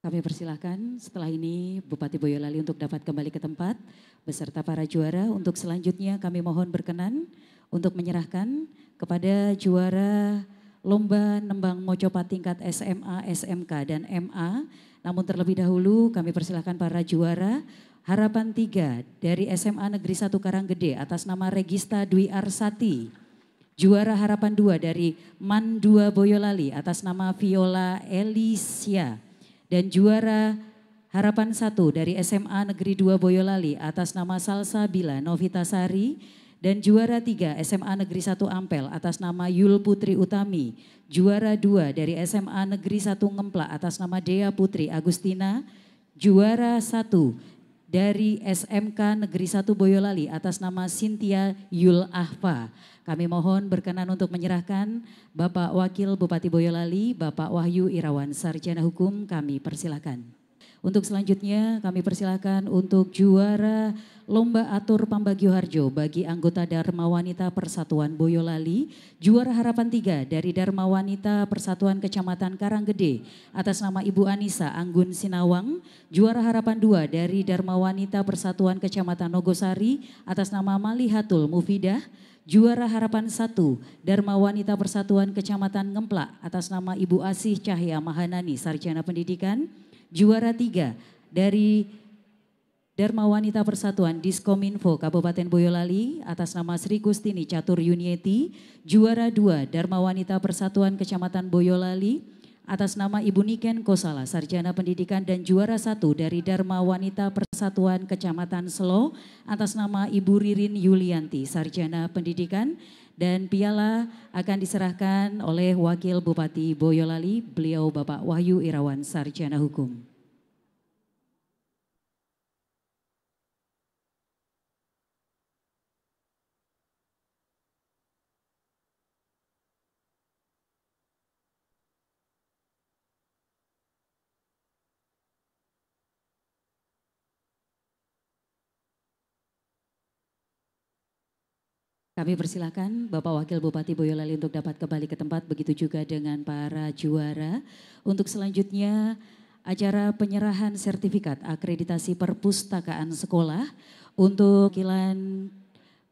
Kami persilahkan setelah ini Bupati Boyolali untuk dapat kembali ke tempat beserta para juara. Untuk selanjutnya kami mohon berkenan untuk menyerahkan kepada juara Lomba Nembang Mocopat tingkat SMA, SMK, dan MA. Namun terlebih dahulu kami persilahkan para juara Harapan 3 dari SMA Negeri 1 Karanggede atas nama Regista Dwi Arsati. Juara Harapan 2 dari MAN 2 Boyolali atas nama Viola Elisia. Dan juara Harapan 1 dari SMA Negeri 2 Boyolali atas nama Salsabila Novitasari. Dan juara 3 SMA Negeri 1 Ampel atas nama Yul Putri Utami. Juara 2 dari SMA Negeri 1 Ngemplak atas nama Dea Putri Agustina. Juara 1 dari SMK Negeri 1 Boyolali atas nama Cynthia Yul Ahfa. Kami mohon berkenan untuk menyerahkan Bapak Wakil Bupati Boyolali, Bapak Wahyu Irawan, Sarjana Hukum, kami persilahkan. Untuk selanjutnya kami persilahkan untuk juara Lomba Atur Pambagio Harjo bagi anggota Dharma Wanita Persatuan Boyolali, juara Harapan 3 dari Dharma Wanita Persatuan Kecamatan Karanggede atas nama Ibu Anissa Anggun Sinawang, juara Harapan 2 dari Dharma Wanita Persatuan Kecamatan Nogosari atas nama Malihatul Mufidah, juara Harapan 1 Dharma Wanita Persatuan Kecamatan Ngemplak atas nama Ibu Asih Cahya Mahanani Sarjana Pendidikan, juara 3 dari Dharma Wanita Persatuan Diskominfo Kabupaten Boyolali atas nama Sri Kustini Catur Yunieti, juara 2 Dharma Wanita Persatuan Kecamatan Boyolali atas nama Ibu Niken Kosala Sarjana Pendidikan, dan juara 1 dari Dharma Wanita Persatuan Kecamatan Selo atas nama Ibu Ririn Yulianti Sarjana Pendidikan. Dan piala akan diserahkan oleh Wakil Bupati Boyolali, beliau Bapak Wahyu Irawan Sarjana Hukum. Kami persilahkan Bapak Wakil Bupati Boyolali untuk dapat kembali ke tempat, begitu juga dengan para juara. Untuk selanjutnya acara penyerahan sertifikat akreditasi perpustakaan sekolah untuk wakilan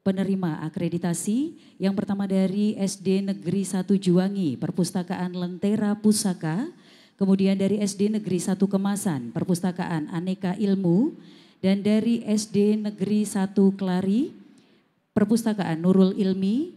penerima akreditasi. Yang pertama dari SD Negeri 1 Juwangi, Perpustakaan Lentera Pusaka. Kemudian dari SD Negeri 1 Kemasan, Perpustakaan Aneka Ilmu. Dan dari SD Negeri 1 Klari, Perpustakaan Nurul Ilmi,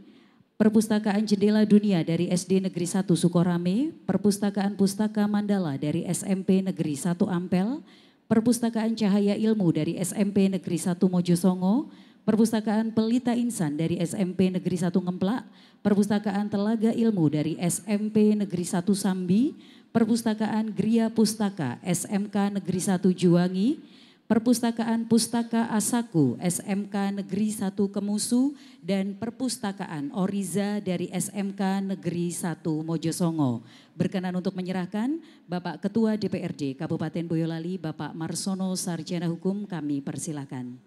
Perpustakaan Jendela Dunia dari SD Negeri 1 Sukorame, Perpustakaan Pustaka Mandala dari SMP Negeri 1 Ampel, Perpustakaan Cahaya Ilmu dari SMP Negeri 1 Mojosongo, Perpustakaan Pelita Insan dari SMP Negeri 1 Ngemplak, Perpustakaan Telaga Ilmu dari SMP Negeri 1 Sambi, Perpustakaan Gria Pustaka SMK Negeri 1 Juwangi, Perpustakaan Pustaka Asaku SMK Negeri 1 Kemusu, dan Perpustakaan Oriza dari SMK Negeri 1 Mojosongo. Berkenan untuk menyerahkan Bapak Ketua DPRD Kabupaten Boyolali, Bapak Marsono Sarjana Hukum, kami persilakan.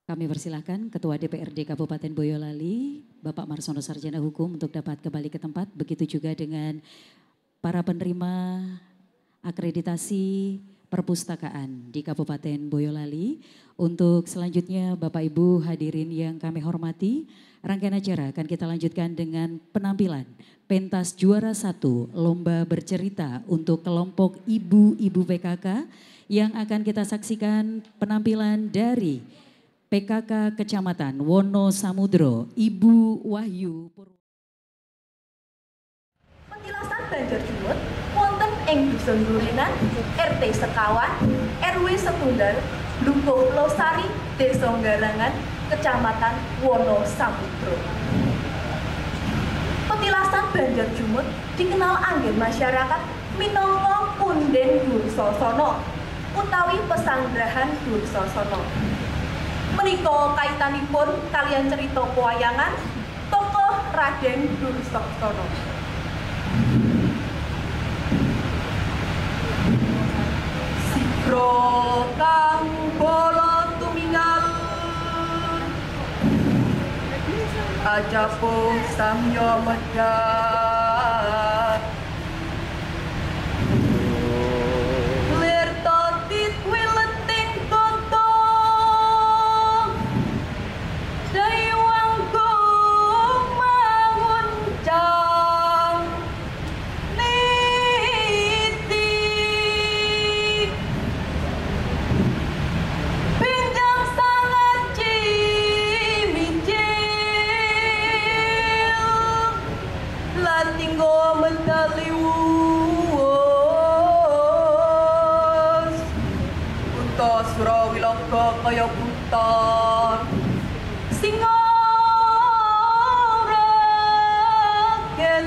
Kami persilahkan Ketua DPRD Kabupaten Boyolali, Bapak Marsono Sarjana Hukum, untuk dapat kembali ke tempat. Begitu juga dengan para penerima akreditasi perpustakaan di Kabupaten Boyolali. Untuk selanjutnya Bapak Ibu hadirin yang kami hormati, rangkaian acara akan kita lanjutkan dengan penampilan pentas juara 1 Lomba Bercerita untuk kelompok ibu-ibu PKK, yang akan kita saksikan penampilan dari PKK Kecamatan Wonosamudro, Ibu Wahyu Purwo. Petilasan banjur jumut wonten ing Dusun Durinan, RT sekawan, RW setunggal, Lungguh Losari, Desa Galangan, Kecamatan Wonosamudro. Petilasan banjur jumut dikenal anggen masyarakat minangka Punden Dursasana utawi pesanggrahan Dursasana. Menika kaitanipun kalian cerita pewayangan tokoh Raden Dursasana. Bro kang bolo tumingal aja po samyo medar lir totit wileting tontong dayuang mangun cang niti pinjang sangat cimicil latinggo mendaliwus Kunto Surawilogo kaya buton singa ragel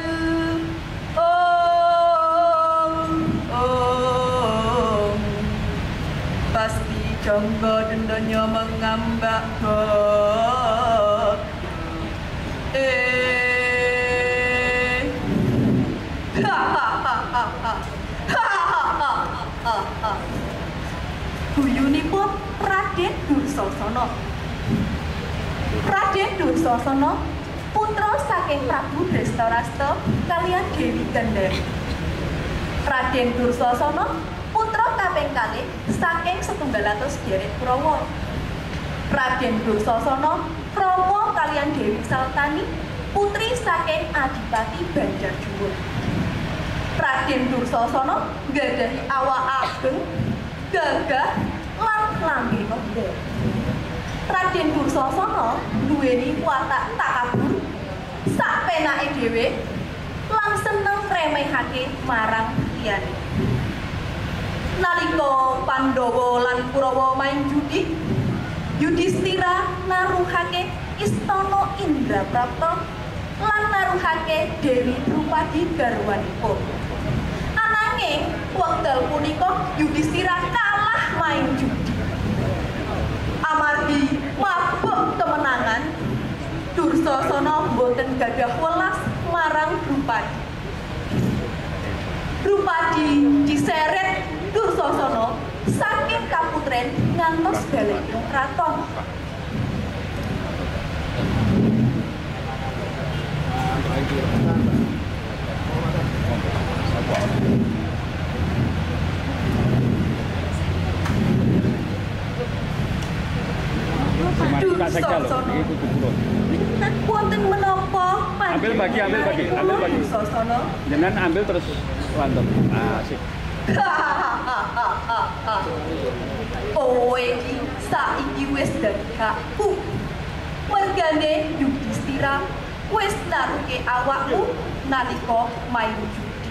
pasti jangka dendanya mengambak Guyunipun Raden Dursasana. Raden Dursasana putra saking Prabu Drestharasta kaliyan Dewi Gandari. Raden Dursasana putra kaping kalih saking 100 deret Kurawa. Raden Dursasana krama kaliyan Dewi Saltani putri saking Adipati Banjarjungur. Raden Dursasana nggadhahi awak ageng, gagah lan langgeng amba. Raden Dursasana duweni watak takabur, sapenake dhewe lan seneng ngremehake marang liyane. Nalika Pandhawa lan Kurawa main judi, Yudhistira naruhake istana Indraprapta lan naruhake Dewi Drupadi garwanipun. Ananging wekdal punika Yudhistira kalah main judi. Amargi mabuk kemenangan, Dursasana boten gadah welas marang Drupadi. Drupadi diseret Dursasana saking kaputren ngantos balenipun kraton. Dursasana wonten menapa ambil bagi Dursasana jangan ambil terus lantur asik kowe iki saiki wis dadi hakku mergane Yudhistira wis naruke awakmu nalika main judi.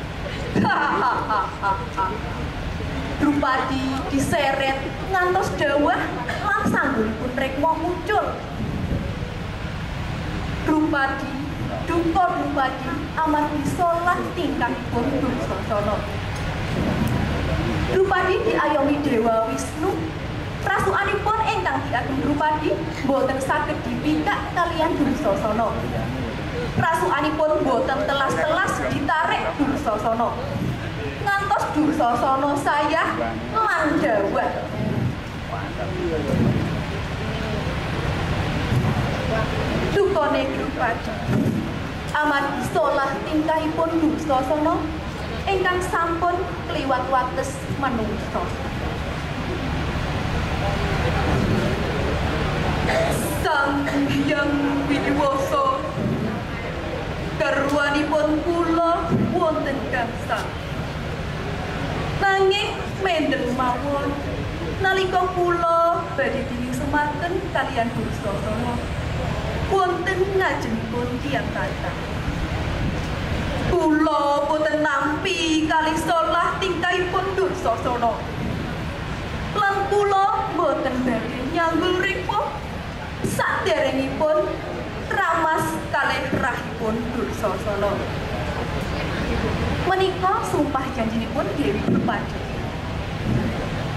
Drupadi diseret ngantos dawah lan sanggulipun rekma muncul. Duka Drupadi amargi solah tingkahipun Dursasana. Drupadi diayomi Dewa Wisnu. Rasukanipun ingkang diagem Drupadi boten saged dipikak kaliyan Dursasana. Rasukanipun boten telas-telas ditarik Dursasana. Ngantos Dursasana sayah lan dawah. Dukane Drupadi amargi solah tingkahipun Dursasana ingkang sampun kliwat wates manungsa. Sang Hyang Widiwasa garwanipun kula wonten gangsal. Nanging mendel mawon nalika kula badhe dingsemaken kaliyan Dursasana wonten ngajengipun tiyang kathah. Kula boten nampi kalih solah tingkahipun Dursasana. Lan kula boten badhe nyanggul rikma saderengipun ramas kalih rahipun Dursasana. Menika sumpah janjinipun Dewi Drupadi.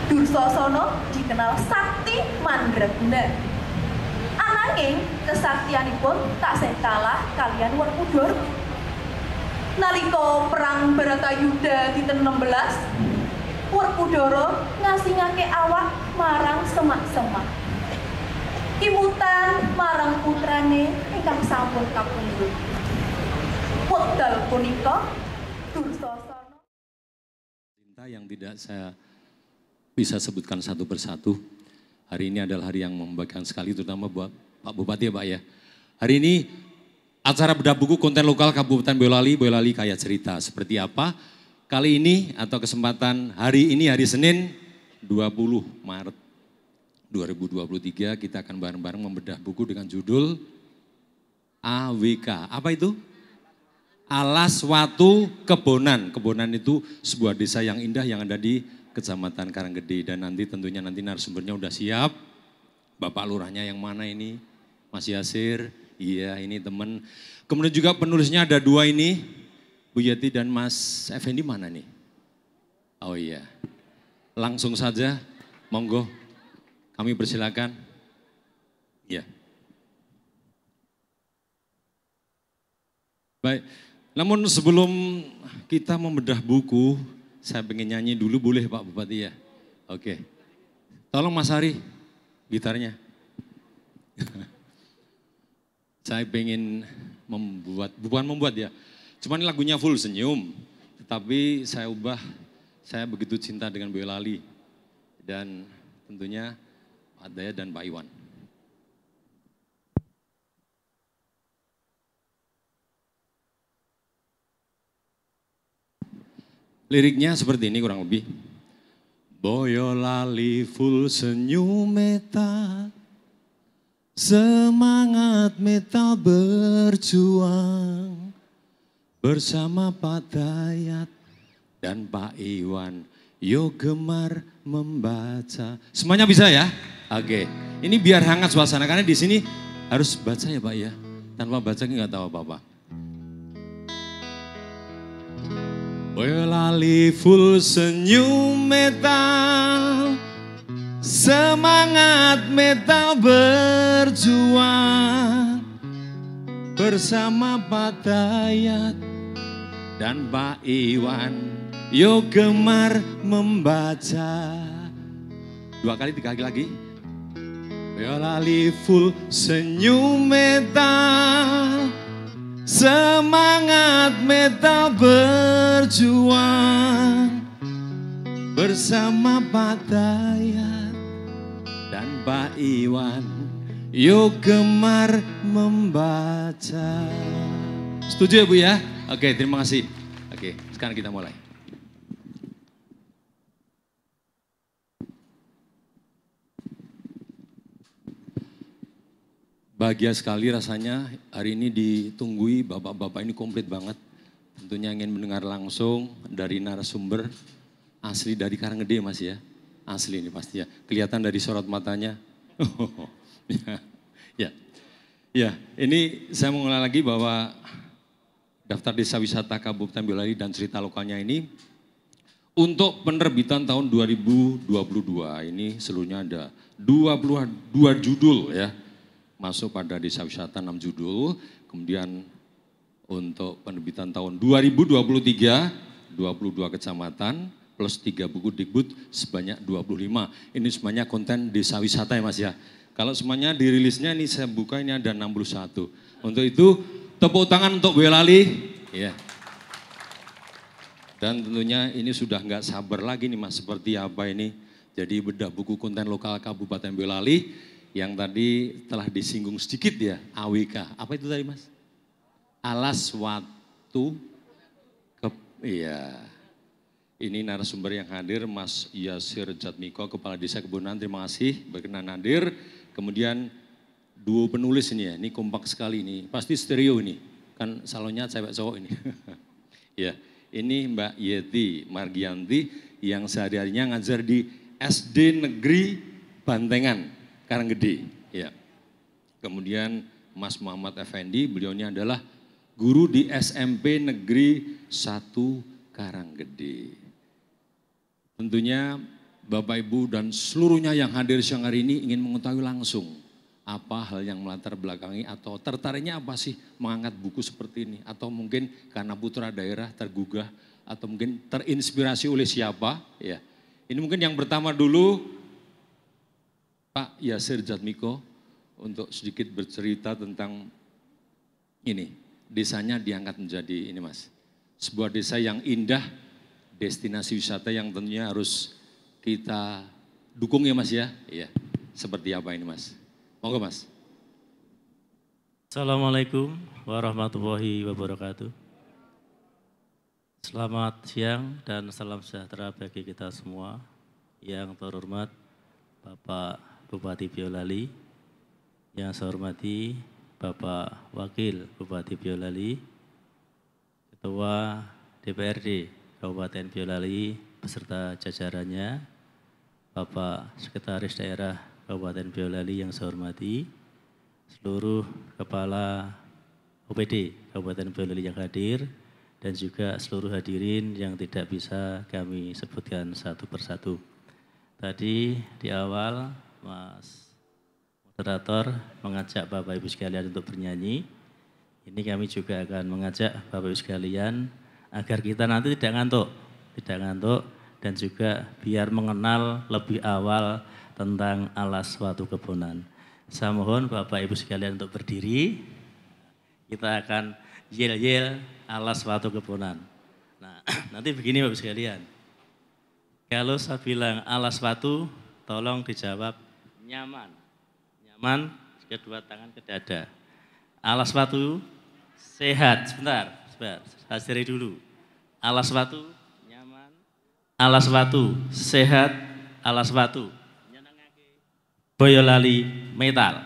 Dursasana dikenal sakti mandraguna. Ananging kesaktianipun taksih kalah kaliyan Werkudara. Nalika perang Bharatayuda dinten 16, Werkudara ngasingake awak marang semak-semak. Kimutan marang putrane ingkang sampun kapundhut. Wekdal punika Dursasana yang tidak saya bisa sebutkan satu persatu. Hari ini adalah hari yang membahagiakan sekali, terutama buat Pak Bupati ya Pak ya. Hari ini acara bedah buku konten lokal Kabupaten Boyolali Kaya Cerita. Seperti apa? Kali ini atau kesempatan hari ini hari Senin 20 Maret 2023 kita akan bareng-bareng membedah buku dengan judul AWK. Apa itu? Alas Watu Kebonan. Kebonan itu sebuah desa yang indah yang ada di Kecamatan Karanggede. Dan nanti tentunya narasumbernya udah siap. Bapak Lurahnya yang mana ini? Mas Yasir. Iya ini teman. Kemudian juga penulisnya ada dua ini. Bu Yeti dan Mas Effendi mana nih? Oh iya. Langsung saja. Monggo. Kami persilakan. Ya. Baik. Namun sebelum kita membedah buku, saya pengen nyanyi dulu boleh Pak Bupati ya? Oke. Tolong Mas Hari, gitarnya. Saya pengen bukan membuat ya, cuman lagunya full senyum. Tetapi saya ubah, saya begitu cinta dengan Boyolali. Dan tentunya Pak Daya dan Pak Iwan. Liriknya seperti ini kurang lebih. Boyolali full senyum meta, semangat meta berjuang bersama Pak Dayat dan Pak Iwan. Yo gemar membaca. Semuanya bisa ya? Oke. Ini biar hangat suasana karena di sini harus baca ya Pak ya. Tanpa baca nggak tahu apa-apa. Boyolali full senyum meta, semangat meta berjuang bersama Pak Dayat dan Pak Iwan. Yo gemar membaca. Dua kali, tiga kali lagi. Boyolali full senyum meta, semangat meta berjuang bersama Pak Dayat dan Pak Iwan. Yo gemar membaca. Setuju ya Bu ya? Oke, terima kasih. Oke, sekarang kita mulai. Bahagia sekali rasanya hari ini ditunggui bapak-bapak ini komplit banget. Tentunya ingin mendengar langsung dari narasumber asli dari Karanggede Mas ya. Asli ini pasti ya. Kelihatan dari sorot matanya. Ya, ini saya mengulang lagi bahwa daftar desa wisata Kabupaten Boyolali dan cerita lokalnya ini untuk penerbitan tahun 2022 ini seluruhnya ada 22 judul ya. Masuk pada desa wisata 6 judul, kemudian untuk penerbitan tahun 2023, 22 kecamatan, plus 3 buku Dikbud sebanyak 25. Ini semuanya konten desa wisata ya Mas ya. Kalau semuanya dirilisnya ini saya buka ini ada 61. Untuk itu tepuk tangan untuk Boyolali. Ya. Dan tentunya ini sudah nggak sabar lagi nih Mas, seperti apa ini. Jadi bedah buku konten lokal Kabupaten Boyolali. Yang tadi telah disinggung sedikit ya, AWK. Apa itu tadi Mas? Alas Watu Iya. Ini narasumber yang hadir Mas Yasir Jatmiko, Kepala Desa Kebonan. Terima kasih berkenan hadir. Kemudian duo penulis ini ya, ini kompak sekali ini. Pasti stereo ini, kan salonnya cewek cowok ini. Ya, ini Mbak Yeti Margianti yang sehari-harinya ngajar di SD Negeri Bantengan. Karanggede, ya. Kemudian Mas Muhammad Effendi, beliau ini adalah guru di SMP Negeri 1 Karanggede. Tentunya Bapak Ibu dan seluruhnya yang hadir siang hari ini ingin mengetahui langsung apa hal yang melatar belakangi atau tertariknya apa sih mengangkat buku seperti ini. Atau mungkin karena putra daerah tergugah atau mungkin terinspirasi oleh siapa, ya. Ini mungkin yang pertama dulu Pak Yasir Jatmiko untuk sedikit bercerita tentang ini. Desanya diangkat menjadi ini Mas, sebuah desa yang indah, destinasi wisata yang tentunya harus kita dukung ya Mas ya. Iya, seperti apa ini Mas? Monggo Mas. Assalamualaikum warahmatullahi wabarakatuh. Selamat siang dan salam sejahtera bagi kita semua. Yang terhormat Bapak Bupati Boyolali, yang saya hormati Bapak Wakil Bupati Boyolali, Ketua DPRD Kabupaten Boyolali beserta jajarannya, Bapak Sekretaris Daerah Kabupaten Boyolali yang saya hormati, seluruh Kepala OPD Kabupaten Boyolali yang hadir, dan juga seluruh hadirin yang tidak bisa kami sebutkan satu persatu. Tadi di awal Mas moderator mengajak Bapak Ibu sekalian untuk bernyanyi. Ini kami juga akan mengajak Bapak Ibu sekalian agar kita nanti tidak ngantuk dan juga biar mengenal lebih awal tentang alas suatu kebunan. Saya mohon Bapak Ibu sekalian untuk berdiri. Kita akan yel-yel alas suatu kebunan. Nah, nanti begini Bapak Ibu sekalian. Kalau saya bilang alas suatu, tolong dijawab nyaman. Nyaman, kedua tangan ke dada. Alas sepatu sehat. Sebentar. Saya cari dulu. Alas sepatu nyaman. Alas sepatu sehat. Alas sepatu Boyolali metal.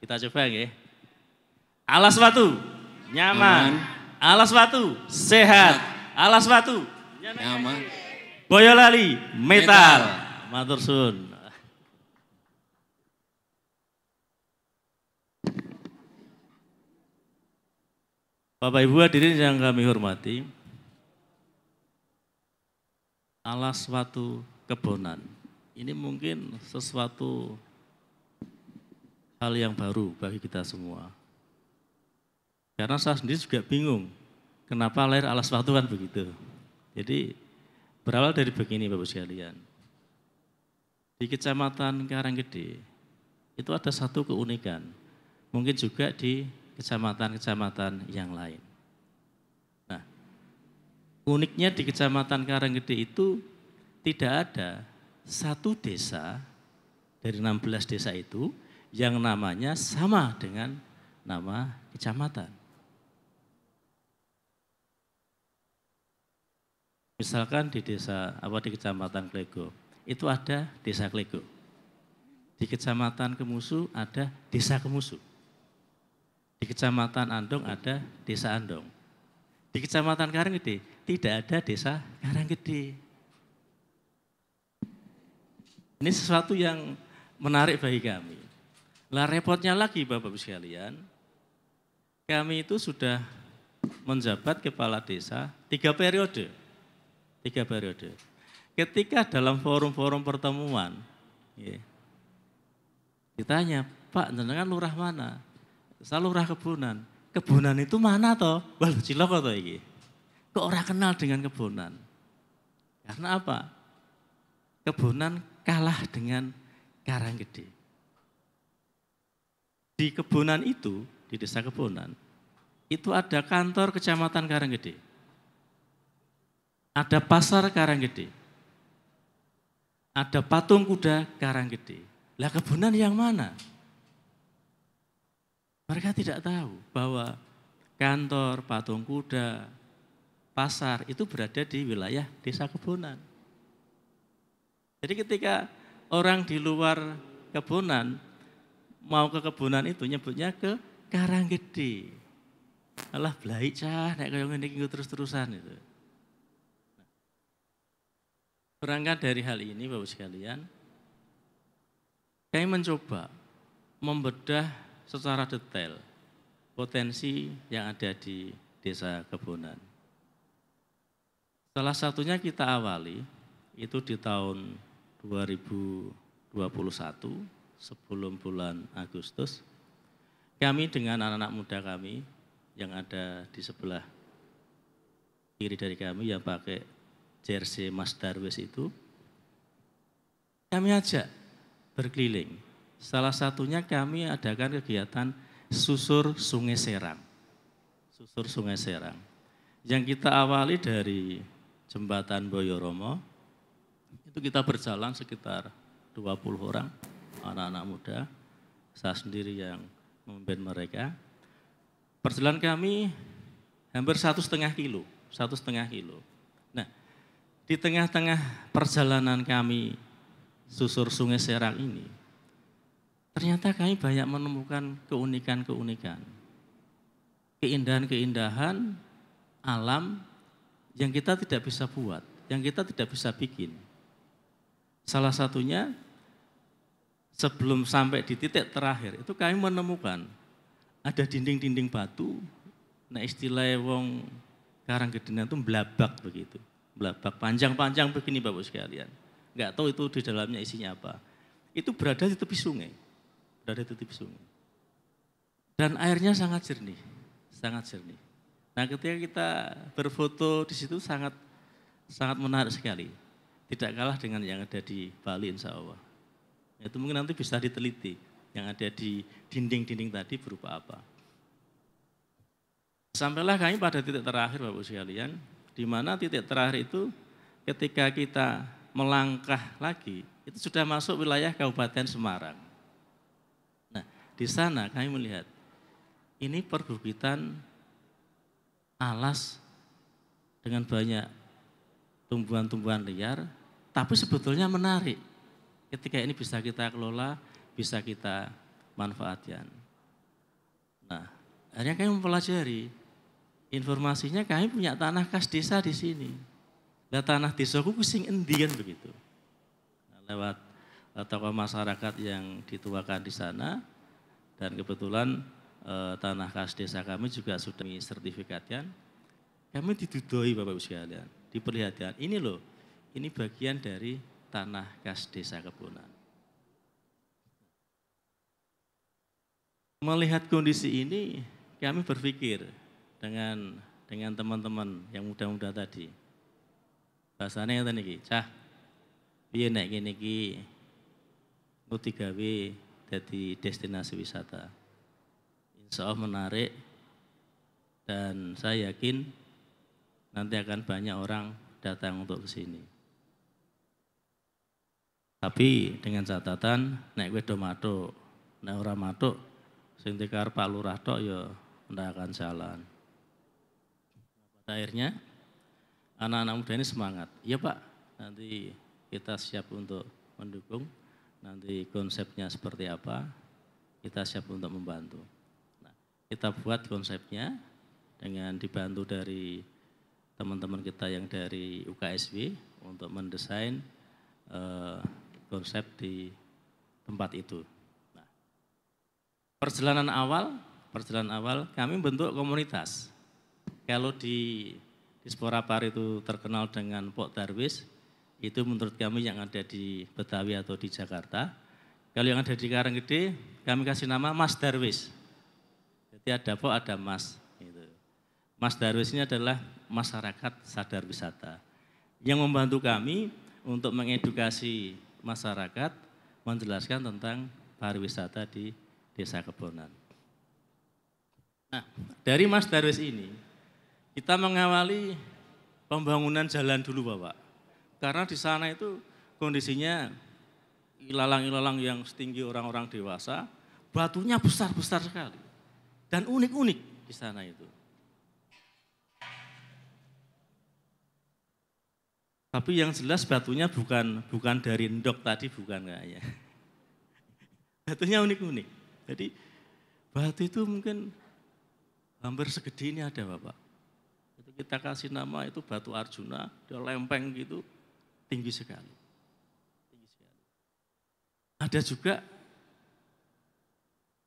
Kita coba ya. Alas sepatu nyaman. Alas sepatu sehat. Alas sepatu nyaman. Boyolali metal. Matur suwun. Bapak Ibu hadirin yang kami hormati, alas suatu kebonan ini mungkin sesuatu hal yang baru bagi kita semua. Karena saya sendiri juga bingung, kenapa lahir alas suatu kan begitu. Jadi berawal dari begini Bapak sekalian. Di Kecamatan Karanggede itu ada satu keunikan, mungkin juga di kecamatan-kecamatan yang lain. Nah, uniknya di Kecamatan Karanggede itu tidak ada satu desa dari 16 desa itu yang namanya sama dengan nama kecamatan. Misalkan di di Kecamatan Klego, itu ada Desa Klego. Di Kecamatan Kemusu ada Desa Kemusu. Di Kecamatan Andong ada Desa Andong. Di Kecamatan Karanggede tidak ada Desa Karanggede. Ini sesuatu yang menarik bagi kami. Lah repotnya lagi Bapak-Ibu sekalian, kami itu sudah menjabat kepala desa 3 periode. Ketika dalam forum-forum pertemuan, ditanya, Pak, jenengan lurah mana? Saya lurah Kebunan. Kebunan itu mana toh? Wah, cilok toh iki. Kok ora kenal dengan Kebunan? Karena apa? Kebunan kalah dengan Karanggede. Di Kebunan itu, di Desa Kebunan, itu ada kantor Kecamatan Karanggede. Ada pasar Karanggede. Ada patung kuda Karanggede. Lah Kebunan yang mana? Mereka tidak tahu bahwa kantor, patung kuda, pasar itu berada di wilayah Desa Kebunan. Jadi ketika orang di luar Kebunan mau ke Kebunan itu nyebutnya ke Karanggede. Alah blai cah nek kaya ngene iki terus-terusan itu. Berangkat dari hal ini Bapak sekalian, kami mencoba membedah secara detail potensi yang ada di Desa Kebunan. Salah satunya kita awali itu di tahun 2021 sebelum bulan Agustus. Kami dengan anak-anak muda kami yang ada di sebelah kiri dari kami yang pakai jersey Mas Darwis itu, kami ajak berkeliling. Salah satunya kami adakan kegiatan susur Sungai Serang. Susur Sungai Serang. Yang kita awali dari Jembatan Boyoromo, itu kita berjalan sekitar 20 orang, anak-anak muda, saya sendiri yang memimpin mereka. Perjalanan kami hampir 1,5 kilo, 1,5 kilo. Nah, di tengah-tengah perjalanan kami susur Sungai Serang ini, ternyata kami banyak menemukan keunikan-keunikan, keindahan-keindahan alam yang kita tidak bisa buat, yang kita tidak bisa bikin. Salah satunya sebelum sampai di titik terakhir itu kami menemukan ada dinding-dinding batu, nah istilah wong Karanggedenan itu blabak begitu, blabak panjang-panjang begini Bapak sekalian. Enggak tahu itu di dalamnya isinya apa. Itu berada di tepi sungai, berada di tepi sungai. Dan airnya sangat jernih, sangat jernih. Nah, ketika kita berfoto di situ sangat menarik sekali. Tidak kalah dengan yang ada di Bali insya Allah. Itu mungkin nanti bisa diteliti yang ada di dinding-dinding tadi berupa apa. Sampailah kami pada titik terakhir Bapak sekalian, di mana titik terakhir itu ketika kita melangkah lagi, itu sudah masuk wilayah Kabupaten Semarang. Nah, di sana kami melihat ini perbukitan alas dengan banyak tumbuhan-tumbuhan liar, tapi sebetulnya menarik. Ketika ini bisa kita kelola, bisa kita manfaatkan. Nah, akhirnya kami mempelajari, informasinya kami punya tanah kas desa di sini. Nah, tanah desaku sing endi kan begitu. Nah, lewat tokoh masyarakat yang dituakan di sana, dan kebetulan tanah kas desa kami juga sudah disertifikatkan. Kami didudoi Bapak Ibu sekalian, diperlihatkan ini loh, ini bagian dari tanah kas desa Kebonan. Melihat kondisi ini, kami berpikir dengan teman-teman yang muda-muda tadi. Bahasanya ngeten iki, cah, piye nek kene iki nuti gawe dadi destinasi wisata. Insya Allah menarik dan saya yakin nanti akan banyak orang datang untuk ke sini. Tapi dengan catatan nek kowe do matuk, nek ora matuk sing tekar Pak Lurah tok ya ndak akan jalan. Pada akhirnya anak-anak muda ini semangat. Iya Pak, nanti kita siap untuk mendukung. Nanti konsepnya seperti apa, kita siap untuk membantu. Kita buat konsepnya dengan dibantu dari teman-teman kita yang dari UKSW untuk mendesain konsep di tempat itu. Nah, perjalanan awal kami bentuk komunitas. Kalau di Dispora Par itu terkenal dengan Pok Darwis, itu menurut kami yang ada di Betawi atau di Jakarta. Kalau yang ada di Karanggede, kami kasih nama Mas Darwis. Jadi ada Pok, ada Mas. Gitu. Mas Darwis ini adalah masyarakat sadar wisata yang membantu kami untuk mengedukasi masyarakat, menjelaskan tentang pariwisata di Desa Kebonan. Nah, dari Mas Darwis ini, kita mengawali pembangunan jalan dulu Bapak. Karena di sana itu kondisinya ilalang-ilalang yang setinggi orang-orang dewasa, batunya besar-besar sekali. Dan unik-unik di sana itu. Tapi yang jelas batunya bukan dari endok tadi, bukan kayaknya. Batunya unik-unik. Jadi batu itu mungkin hampir segede ini ada Bapak. Itu kita kasih nama itu batu Arjuna, dia lempeng gitu, tinggi sekali. Tinggi sekali. Ada juga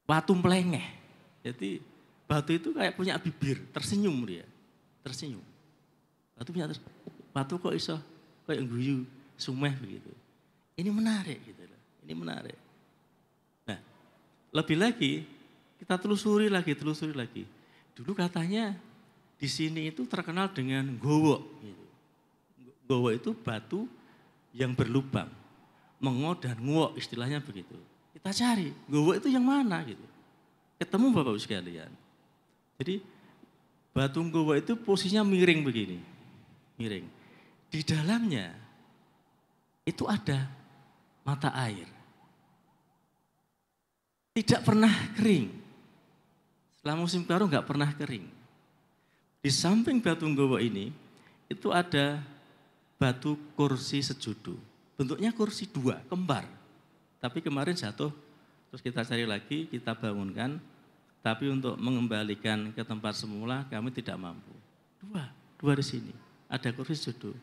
batu melengeh. Jadi batu itu kayak punya bibir, tersenyum dia, tersenyum. Batu kok iso kayak guyu, sumeh begitu. Ini menarik gitu loh, ini menarik. Nah, lebih lagi kita telusuri lagi. Dulu katanya di sini itu terkenal dengan gowo. Gitu. Gowo itu batu yang berlubang. mengo dan nguok, istilahnya begitu. Kita cari, gowo itu yang mana gitu. Ketemu Bapak Ibu sekalian. Jadi batu gowo itu posisinya miring begini, miring. Di dalamnya itu ada mata air. Tidak pernah kering. Selama musim kemarau nggak pernah kering. Di samping batu gowo ini, itu ada batu kursi sejudu. Bentuknya kursi dua, kembar. Tapi kemarin jatuh, terus kita cari lagi, kita bangunkan. Tapi untuk mengembalikan ke tempat semula, kami tidak mampu. Dua di sini. Ada kursi sejudu.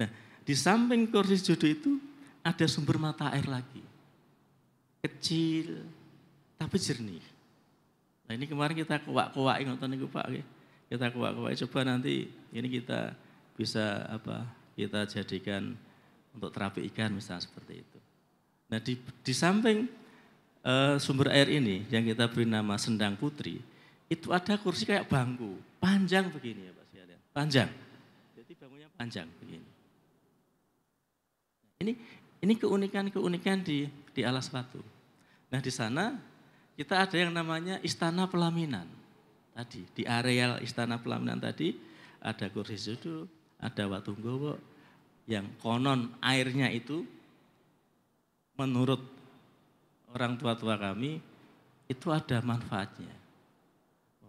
Nah, di samping kursi sejudu itu, ada sumber mata air lagi. Kecil, tapi jernih. Nah ini kemarin kita kuak-kuak, ngoten niku Pak. Kita kuak-kuak, coba nanti ini kita bisa kita jadikan untuk terapi ikan misalnya seperti itu. Nah di samping sumber air ini yang kita beri nama Sendang Putri, itu ada kursi kayak bangku, panjang begini ya Pak sekalian, panjang. Jadi bangkunya panjang begini. Ini keunikan-keunikan di Alas Batu. Nah di sana kita ada yang namanya Istana Pelaminan. Tadi di areal Istana Pelaminan tadi ada kursi sejudu, ada watu gowo yang konon airnya itu menurut orang tua-tua kami itu ada manfaatnya.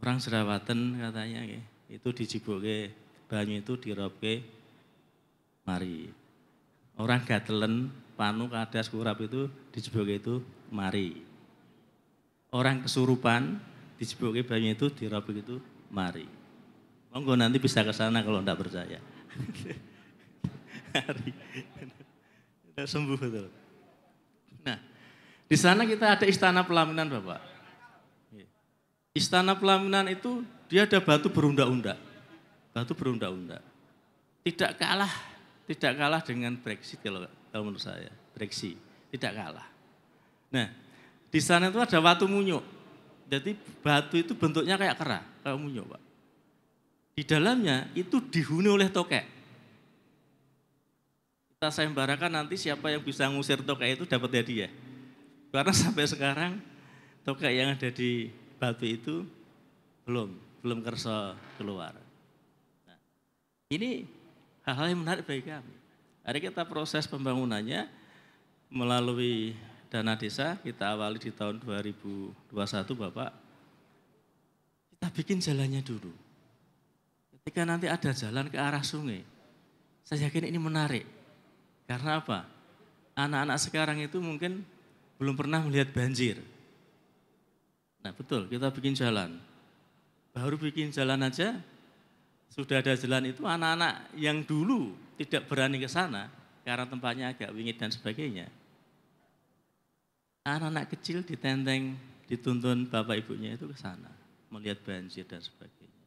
Orang Serawaten katanya itu dijiboke banyu itu dirobke mari. Orang Gatelen panu kadas kurap itu dijiboke itu mari. Orang kesurupan dijiboke banyu itu dirobke itu mari. Monggo nanti bisa ke sana kalau enggak percaya. Hari. Sudah sembuh betul. Nah, di sana kita ada Istana Pelaminan Bapak. Istana Pelaminan itu dia ada batu berundak-undak. Batu berundak-undak. Tidak kalah dengan Brexit kalau menurut saya. Brexit, tidak kalah. Nah, di sana itu ada watu munyuk. Jadi batu itu bentuknya kayak kera, kayak munyuk Pak. Di dalamnya itu dihuni oleh tokek. Kita sayembarakan nanti siapa yang bisa ngusir tokek itu dapat hadiah. Karena sampai sekarang tokek yang ada di batu itu belum kersa keluar. Nah, ini hal-hal yang menarik bagi kami. Hari kita proses pembangunannya melalui dana desa, kita awali di tahun 2021 Bapak. Kita bikin jalannya dulu. Ketika nanti ada jalan ke arah sungai, saya yakin ini menarik. Karena apa? Anak-anak sekarang itu mungkin belum pernah melihat banjir. Nah betul, kita bikin jalan. Baru bikin jalan aja, sudah ada jalan itu anak-anak yang dulu tidak berani ke sana, karena tempatnya agak wingit dan sebagainya. Anak-anak kecil ditenteng, dituntun bapak ibunya itu ke sana, melihat banjir dan sebagainya.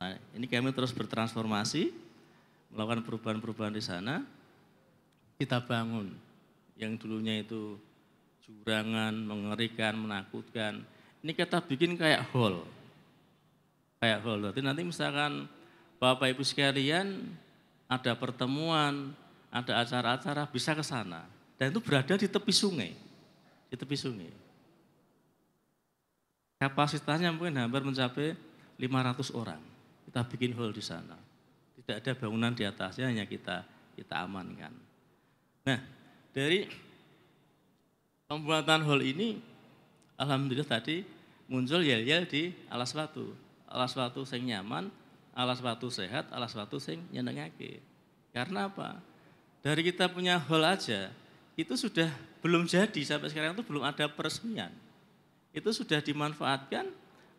Nah ini kami terus bertransformasi, melakukan perubahan-perubahan di sana. Kita bangun yang dulunya itu jurangan, mengerikan, menakutkan. Ini kita bikin kayak hall. Kayak hall. Berarti nanti misalkan Bapak Ibu sekalian ada pertemuan, ada acara-acara bisa ke sana. Dan itu berada di tepi sungai. Di tepi sungai. Kapasitasnya mungkin hampir mencapai 500 orang. Kita bikin hall di sana. Tidak ada bangunan di atasnya, hanya kita amankan. Nah, dari pembuatan hall ini, alhamdulillah tadi muncul yel-yel di Alas Batu. Alas Batu sing nyaman, Alas Batu sehat, Alas Batu sing nyenengake. Karena apa? Dari kita punya hall aja, itu sudah belum jadi, sampai sekarang itu belum ada peresmian. Itu sudah dimanfaatkan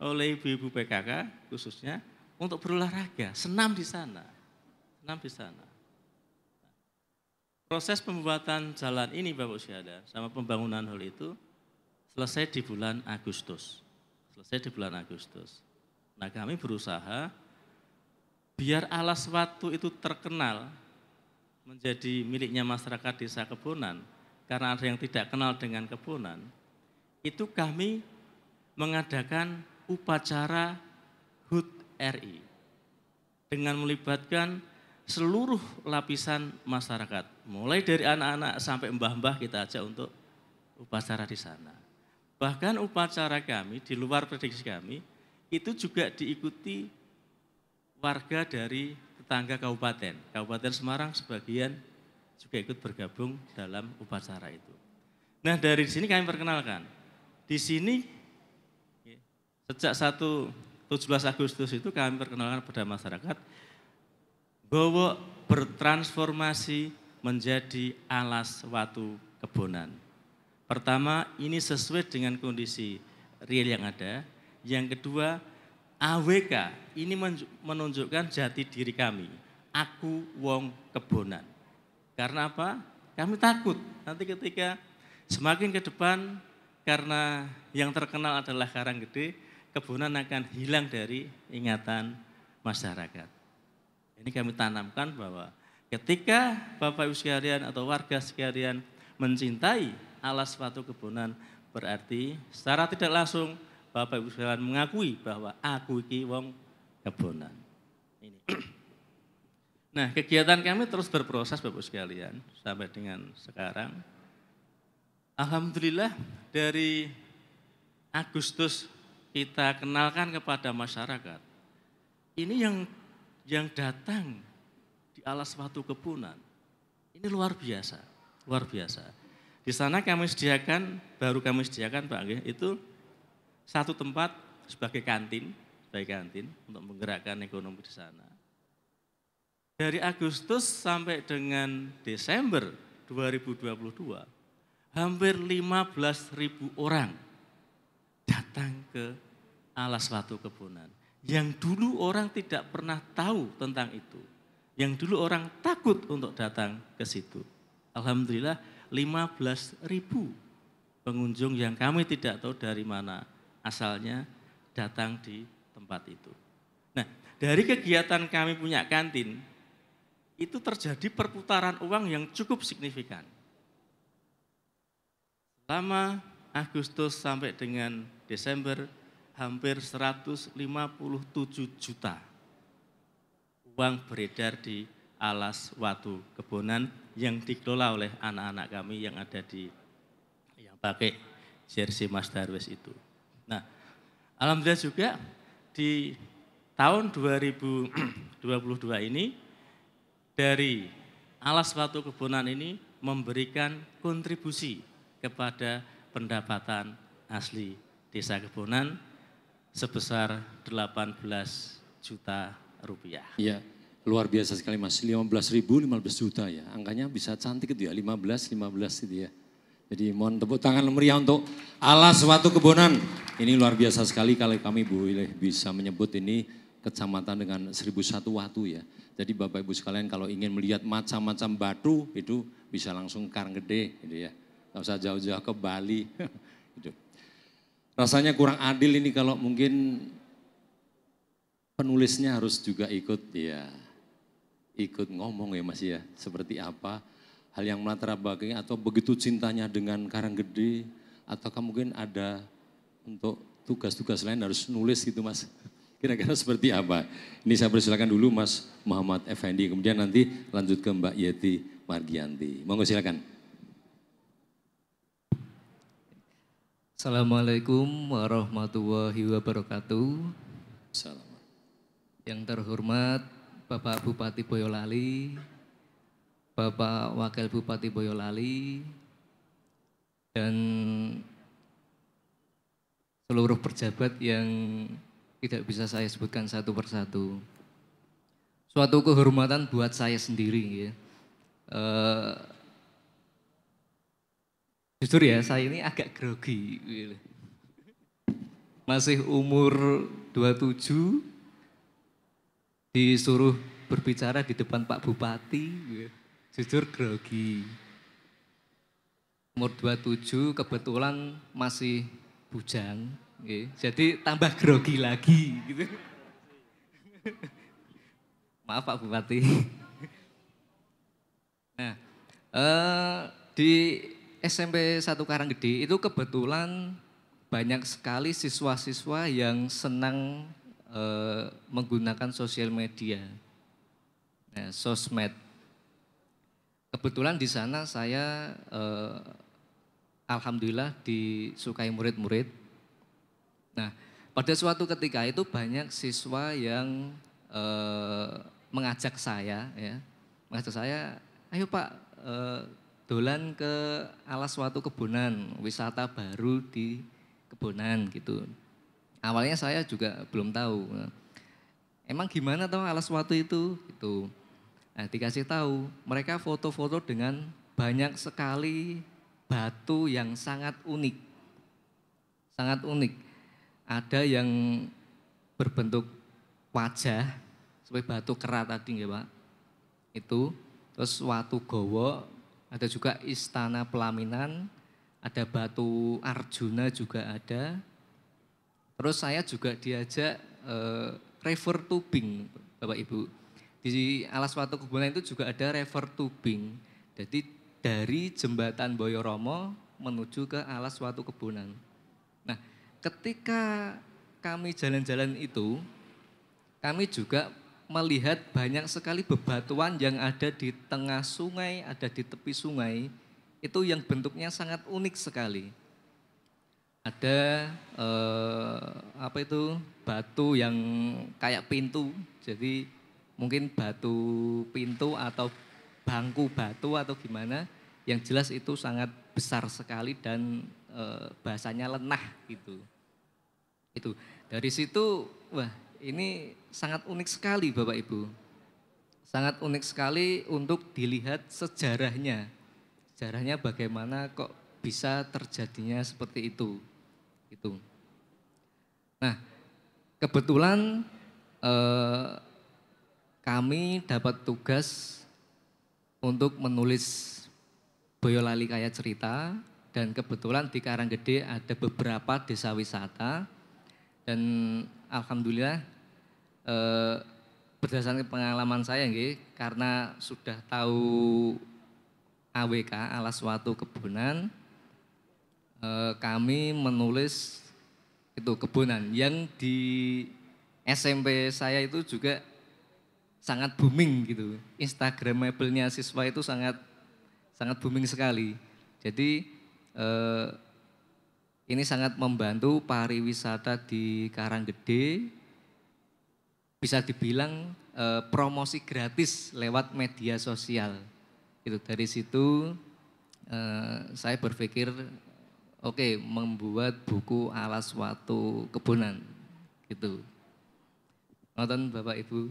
oleh ibu-ibu PKK khususnya untuk berolahraga, senam di sana. Senam di sana. Proses pembuatan jalan ini Bapak sekalian sama pembangunan hall itu selesai di bulan Agustus. Selesai di bulan Agustus. Nah kami berusaha biar Alas Batu itu terkenal menjadi miliknya masyarakat desa Kebonan. Karena ada yang tidak kenal dengan Kebonan, itu kami mengadakan upacara HUT RI dengan melibatkan seluruh lapisan masyarakat, mulai dari anak-anak sampai mbah-mbah kita ajak untuk upacara di sana. Bahkan upacara kami di luar prediksi kami itu juga diikuti warga dari tetangga kabupaten. Kabupaten Semarang sebagian juga ikut bergabung dalam upacara itu. Nah dari sini kami perkenalkan, di sini sejak 17 Agustus itu kami perkenalkan pada masyarakat bahwa bertransformasi menjadi alas watu kebonan. Pertama, ini sesuai dengan kondisi real yang ada. Yang kedua, AWK ini menunjukkan jati diri kami. Aku wong kebonan. Karena apa? Kami takut nanti ketika semakin ke depan karena yang terkenal adalah Karanggede, kebonan akan hilang dari ingatan masyarakat. Ini kami tanamkan bahwa ketika Bapak Ibu sekalian atau warga sekalian mencintai alas watu kebonan, berarti secara tidak langsung Bapak Ibu sekalian mengakui bahwa aku iki wong kebonan. Ini. Nah, kegiatan kami terus berproses Bapak Ibu sekalian sampai dengan sekarang. Alhamdulillah dari Agustus kita kenalkan kepada masyarakat. Ini yang datang di alas watu kebonan, ini luar biasa, luar biasa. Di sana kami sediakan, baru kami sediakan Pak, itu satu tempat sebagai kantin untuk menggerakkan ekonomi di sana. Dari Agustus sampai dengan Desember 2022, hampir 15.000 orang datang ke alas watu kebonan. Yang dulu orang tidak pernah tahu tentang itu. Yang dulu orang takut untuk datang ke situ. Alhamdulillah 15.000 pengunjung yang kami tidak tahu dari mana asalnya datang di tempat itu. Nah, dari kegiatan kami punya kantin, itu terjadi perputaran uang yang cukup signifikan. Selama Agustus sampai dengan Desember, hampir 157 juta uang beredar di alas watu kebonan yang dikelola oleh anak-anak kami yang ada yang pakai jersey Mas Darwis itu. Nah, alhamdulillah juga di tahun 2022 ini dari alas watu kebonan ini memberikan kontribusi kepada pendapatan asli Desa Kebonan sebesar 18 juta rupiah. Iya, luar biasa sekali Mas, 15.000, 15 juta ya. Angkanya bisa cantik itu ya, 15 itu ya. Jadi mohon tepuk tangan meriah untuk alas watu kebonan. Ini luar biasa sekali kalau kami boleh bisa menyebut ini kecamatan dengan 1001 watu ya. Jadi Bapak Ibu sekalian kalau ingin melihat macam-macam batu itu bisa langsung Karanggede gitu ya. Nggak usah jauh-jauh ke Bali. Gitu. Rasanya kurang adil ini kalau mungkin penulisnya harus juga ikut ngomong ya Mas ya. Seperti apa hal yang melatar belakangnya atau begitu cintanya dengan Karanggede ataukah mungkin ada untuk tugas-tugas lain harus nulis gitu Mas. Kira-kira seperti apa? Ini saya persilakan dulu Mas Muhammad Effendi, kemudian nanti lanjut ke Mbak Yeti Margianti. Monggo silakan. Assalamualaikum warahmatullahi wabarakatuh. Salam. Yang terhormat Bapak Bupati Boyolali, Bapak Wakil Bupati Boyolali, dan seluruh pejabat yang tidak bisa saya sebutkan satu persatu. Suatu kehormatan buat saya sendiri ya. Jujur ya, saya ini agak grogi. Masih umur 27, disuruh berbicara di depan Pak Bupati, jujur grogi. Umur 27 kebetulan masih bujang, jadi tambah grogi lagi. Gitu. Maaf Pak Bupati. Nah, di SMP 1 Karanggede itu kebetulan banyak sekali siswa-siswa yang senang menggunakan sosial media, nah, sosmed. kebetulan di sana saya alhamdulillah disukai murid-murid. Nah, pada suatu ketika itu banyak siswa yang mengajak saya, ayo Pak, dolan ke alas suatu kebunan, wisata baru di kebunan gitu. Awalnya saya juga belum tahu. Emang gimana toh alas suatu itu? Gitu. Nah, dikasih tahu, mereka foto-foto dengan banyak sekali batu yang sangat unik. Sangat unik. Ada yang berbentuk wajah, seperti batu kera tadi ya Pak. Itu, terus watu gowo, ada juga istana pelaminan, ada batu Arjuna juga ada. Terus saya juga diajak river tubing Bapak Ibu. Di alas watu kebunan itu juga ada river tubing. Jadi dari jembatan Boyoromo menuju ke alas watu kebunan. Nah, ketika kami jalan-jalan itu, kami juga melihat banyak sekali bebatuan yang ada di tengah sungai, ada di tepi sungai, itu yang bentuknya sangat unik sekali. Ada batu yang kayak pintu, jadi mungkin batu pintu atau bangku batu atau gimana, yang jelas itu sangat besar sekali dan bahasanya lenah gitu. Itu dari situ, wah ini sangat unik sekali Bapak Ibu. Sangat unik sekali untuk dilihat sejarahnya. Sejarahnya bagaimana kok bisa terjadinya seperti itu. Gitu. Nah, kebetulan kami dapat tugas untuk menulis Boyolali Kaya Cerita, dan kebetulan di Karanggede ada beberapa desa wisata, dan alhamdulillah berdasarkan pengalaman saya karena sudah tahu AWK alas watu kebunan, kami menulis itu kebunan yang di SMP saya itu juga sangat booming gitu. Instagramable-nya siswa itu sangat booming sekali. Jadi ini sangat membantu pariwisata di Karanggede, bisa dibilang promosi gratis lewat media sosial. Itu dari situ saya berpikir oke, membuat buku alas watu kebunan gitu. Nonton Bapak Ibu,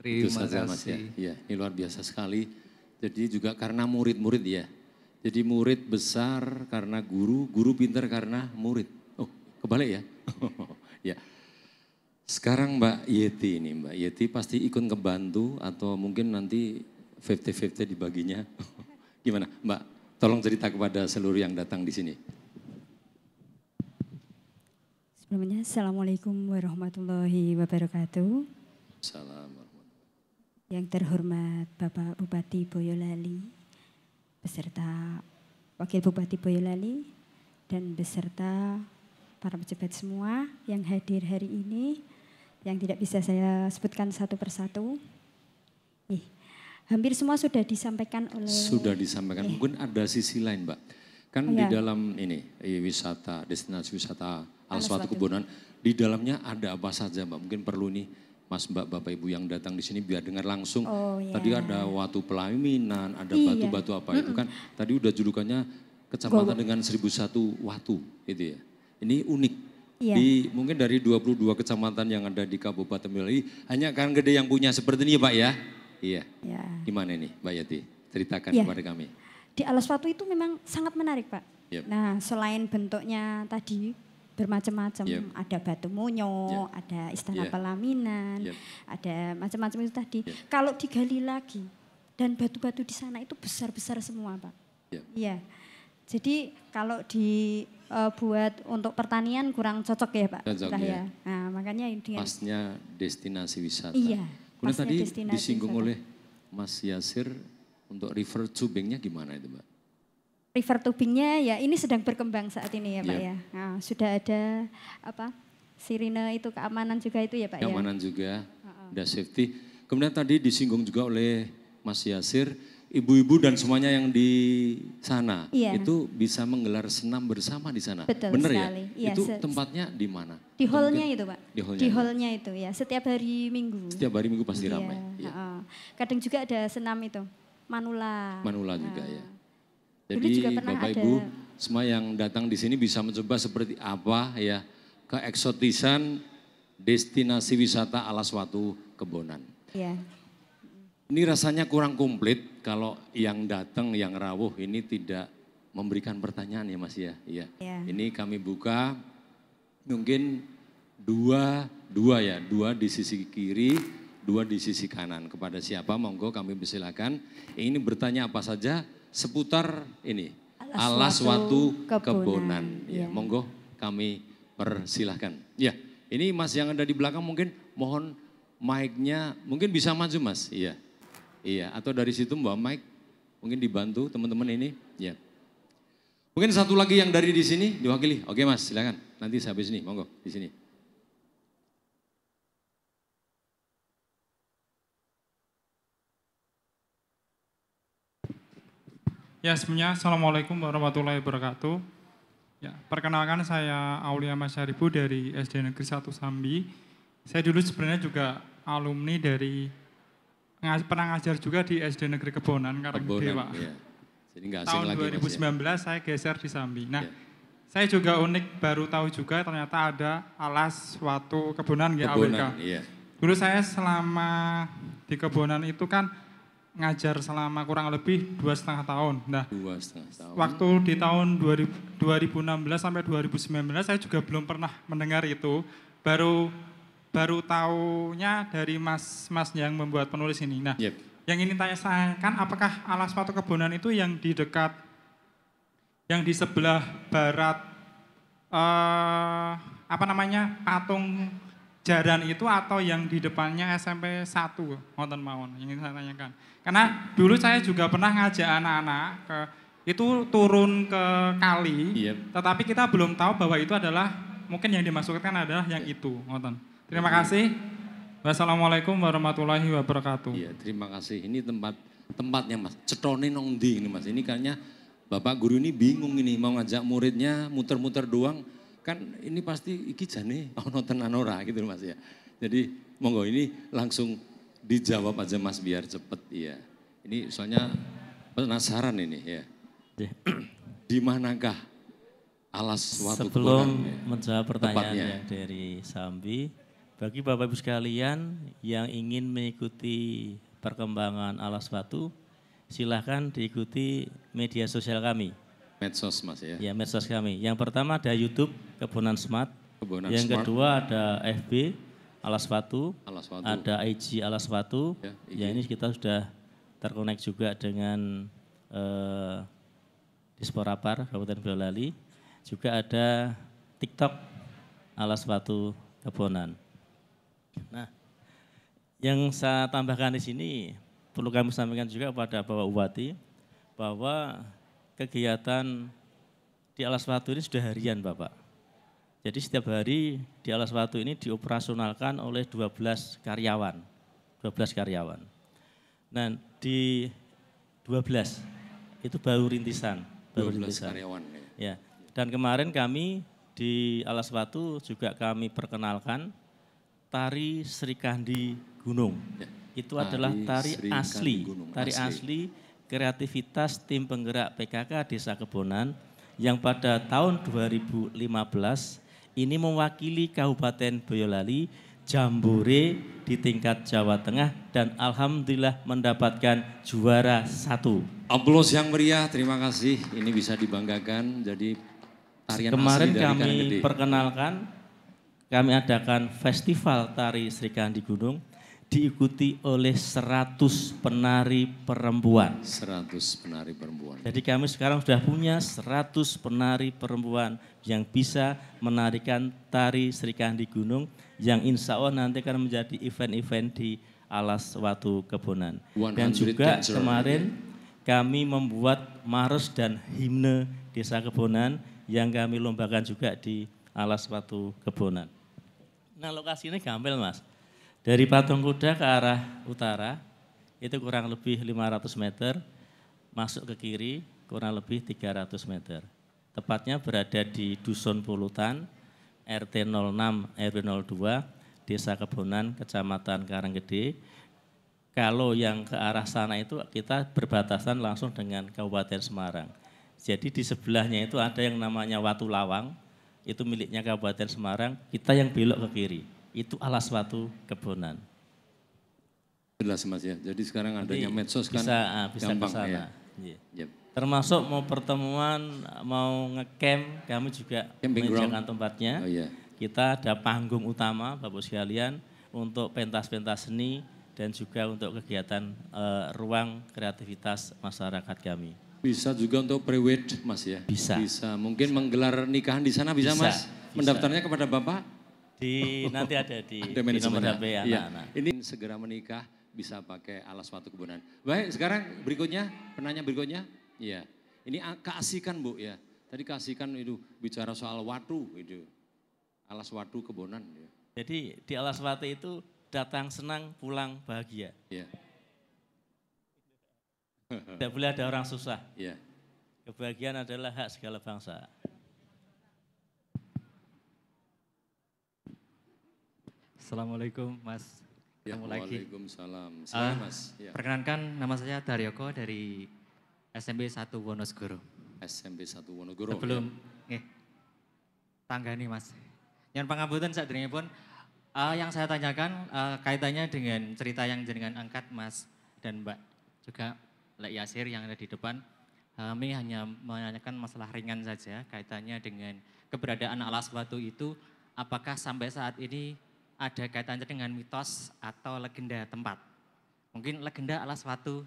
terima kasih. Mas, ya. Ya, ini luar biasa sekali. Jadi juga karena murid-murid ya. Jadi murid besar karena guru, guru pintar karena murid. Oh, kebalik ya? Ya. Sekarang Mbak Yeti ini, Mbak Yeti pasti ikut ngebantu atau mungkin nanti 50-50 dibaginya. Gimana Mbak? Tolong cerita kepada seluruh yang datang di sini. Sebelumnya, Assalamualaikum warahmatullahi wabarakatuh. Assalamualaikum. Yang terhormat Bapak Bupati Boyolali, beserta Wakil Bupati Boyolali, dan beserta para pejabat semua yang hadir hari ini, yang tidak bisa saya sebutkan satu persatu. Hampir semua sudah disampaikan oleh... Sudah disampaikan, mungkin ada sisi lain Mbak. Kan di dalam ini wisata, destinasi wisata alas watu kebunan, di dalamnya ada apa saja Mbak? Mungkin perlu nih Mas Mbak Bapak Ibu yang datang di sini biar dengar langsung. Tadi ada watu pelaminan, ada batu-batu apa itu kan. Tadi udah julukannya kecamatan dengan 1001 watu gitu ya. Ini unik. Mungkin dari 22 kecamatan yang ada di Kabupaten Boyolali, hanya Karanggede yang punya seperti ini Pak ya? Iya. Gimana nih Mbak Yati? Ceritakan kepada kami. Di alas watu itu memang sangat menarik Pak. Yep. Nah selain bentuknya tadi bermacam-macam, ada batu monyo, ada istana pelaminan, ada macam-macam itu tadi. Kalau digali lagi dan batu-batu di sana itu besar-besar semua Pak. Iya. Jadi kalau dibuat untuk pertanian kurang cocok ya Pak. Cocok ya. Nah makanya ini pasnya destinasi wisata. Iya. Kemudian tadi disinggung oleh Mas Yasir untuk river tubingnya gimana itu Mbak? River tubingnya ya ini sedang berkembang saat ini ya Pak ya. Nah, sudah ada sirine itu keamanan juga itu ya Pak keamanan juga, ada safety. Kemudian tadi disinggung juga oleh Mas Yasir ibu-ibu dan semuanya yang di sana Iya. itu bisa menggelar senam bersama di sana. Betul Bener sekali. ya? Iya, Itu tempatnya di mana? Di Atau hallnya mungkin- itu Pak. Di hallnya. Di hallnya itu ya, setiap hari Minggu. Setiap hari Minggu pasti Iya, ramai. Iya. heeh. Kadang juga ada senam itu, manula. Manula juga ya. Dulu Jadi juga pernah Bapak ada. Ibu semua yang datang di sini bisa mencoba seperti apa ya keeksotisan destinasi wisata Alas Watu Kebonan. Iya. Ini rasanya kurang komplit kalau yang datang, yang rawuh ini tidak memberikan pertanyaan ya Mas ya. Iya. Iya. Ini kami buka mungkin dua di sisi kiri, dua di sisi kanan. Kepada siapa monggo kami persilakan. Ini bertanya apa saja seputar ini. Alas Watu Kebonan. Ya, monggo kami persilahkan. Ya, ini Mas yang ada di belakang mungkin mohon mic-nya mungkin bisa maju Mas. Iya. Iya, atau dari situ Mbak Mike mungkin dibantu teman-teman ini. Ya. Mungkin satu lagi yang dari di sini diwakili. Oke Mas, silakan. Nanti habis ini, monggo di sini. Ya, semuanya Assalamualaikum warahmatullahi wabarakatuh. Ya, perkenalkan saya Aulia Masyaribu dari SD Negeri 1 Sambi. Saya dulu sebenarnya juga alumni dari pernah ngajar juga di SD Negeri Kebonan Karanggede, Pak. Iya. Jadi nggak asing Tahun lagi, 2019 Mas, saya geser di Sambi. Nah, saya juga unik baru tahu juga ternyata ada Alas Watu Kebonan ya AWK. Iya. Dulu saya selama di Kebonan itu kan ngajar selama kurang lebih 2,5 tahun. Nah, 2,5 tahun. Waktu di tahun 2016 sampai 2019 saya juga belum pernah mendengar itu. Baru taunya dari mas yang membuat penulis ini. Nah, yang ingin tanya saya kan apakah Alas Watu Kebonan itu yang di dekat, yang di sebelah barat, patung Jaran itu atau yang di depannya SMP 1, wonten mawon, yang ingin saya tanyakan. Karena dulu saya juga pernah ngajak anak-anak itu turun ke kali, tetapi kita belum tahu bahwa itu adalah, mungkin yang dimaksudkan adalah yang itu, wonten. Terima kasih. Wassalamualaikum warahmatullahi wabarakatuh. Iya, terima kasih. Ini tempatnya Mas. Cetone nong ndi ini Mas. Ini kayaknya Bapak guru ini bingung ini mau ngajak muridnya muter-muter doang. Kan ini pasti iki jane ono tenan ora gitu Mas ya. Jadi monggo ini langsung dijawab aja Mas biar cepet ya. Ini soalnya penasaran ini ya. Di manakah Alas Watu Sebelum Kebonan, ya? menjawab pertanyaan Tepatnya. yang dari Sambi, bagi Bapak Ibu sekalian yang ingin mengikuti perkembangan Alas Watu, silahkan diikuti media sosial kami. Medsos Mas ya. Ya, medsos kami. Yang pertama ada YouTube Kebonan Smart. Kebonan yang Smart. kedua ada FB Alas Watu. Alas Watu. Ada IG Alas Watu. Ya, ini kita sudah terkonek juga dengan Disporapar Kabupaten Boyolali. Juga ada TikTok Alas Watu Kebonan. Nah, yang saya tambahkan di sini perlu kami sampaikan juga kepada Bapak Bupati bahwa kegiatan di Alas Watu ini sudah harian Bapak. Jadi setiap hari di Alas Watu ini dioperasionalkan oleh 12 karyawan. 12 karyawan. Nah di 12 itu baru rintisan. 12 karyawan. Ya. Dan kemarin kami di Alas Watu juga kami perkenalkan tari Srikandi Gunung. Ya. Itu adalah tari Srikandi asli. Gunung, Tari asli kreativitas tim penggerak PKK Desa Kebonan yang pada tahun 2015 ini mewakili Kabupaten Boyolali jambore di tingkat Jawa Tengah dan alhamdulillah mendapatkan juara 1. Aplaus yang meriah, terima kasih. Ini bisa dibanggakan jadi tarian Kemarin asli dari kami Karanggede. perkenalkan, kami adakan festival tari Srikandi Gunung diikuti oleh 100 penari perempuan. 100 penari perempuan. Jadi kami sekarang sudah punya 100 penari perempuan yang bisa menarikan tari Srikandi Gunung yang insya Allah nanti akan menjadi event-event di Alas Watu Kebonan. Dan 100 juga dancer. kemarin kami membuat maros dan himne Desa Kebonan yang kami lombakan juga di Alas Watu Kebonan. Nah lokasinya gampil Mas. Dari Patung Kuda ke arah utara itu kurang lebih 500 meter. masuk ke kiri kurang lebih 300 meter. Tepatnya berada di Dusun Pulutan, RT 06 RW 02, Desa Kebonan, Kecamatan Karanggede. Kalau yang ke arah sana itu kita berbatasan langsung dengan Kabupaten Semarang. Jadi di sebelahnya itu ada yang namanya Watu Lawang, itu miliknya Kabupaten Semarang, kita yang belok ke kiri, itu Alas Watu Kebonan. Jelas Mas ya, jadi sekarang adanya medsos kan bisa gampang ke sana. ya. Yep. Termasuk mau pertemuan, mau ngecamp, kami juga menyediakan tempatnya. Oh, iya. Kita ada panggung utama Bapak sekalian untuk pentas-pentas seni dan juga untuk kegiatan ruang kreativitas masyarakat kami. Bisa juga untuk pre-wed Mas ya? Bisa. Bisa, mungkin menggelar nikahan di sana bisa Mas? Mendaftarnya kepada Bapak? Nanti ada di nomor HP anak-anak. Ini segera menikah bisa pakai Alas Watu Kebonan. Baik, sekarang berikutnya, penanya berikutnya. Iya, ini keasikan Bu ya. Tadi keasikan itu bicara soal watu itu. Alas Watu Kebonan. Ya. Jadi di Alas Watu itu datang senang, pulang bahagia. Iya. Tidak boleh ada orang susah. Iya. Kebahagiaan adalah hak segala bangsa. Assalamualaikum Mas. Ya, waalaikumsalam. Silakan Mas. Ya. Perkenankan nama saya Daryoko dari SMP 1 Wonosgoro. SMP 1 Wonogoro. Sebelum tangga nih Mas. Yang pangapunten saderengipun yang saya tanyakan kaitannya dengan cerita yang jenengan angkat Mas dan Mbak juga Lek Yasir yang ada di depan. Kami hanya menanyakan masalah ringan saja kaitannya dengan keberadaan Alas Watu itu apakah sampai saat ini ada kaitannya dengan mitos atau legenda tempat. Mungkin legenda Alas Watu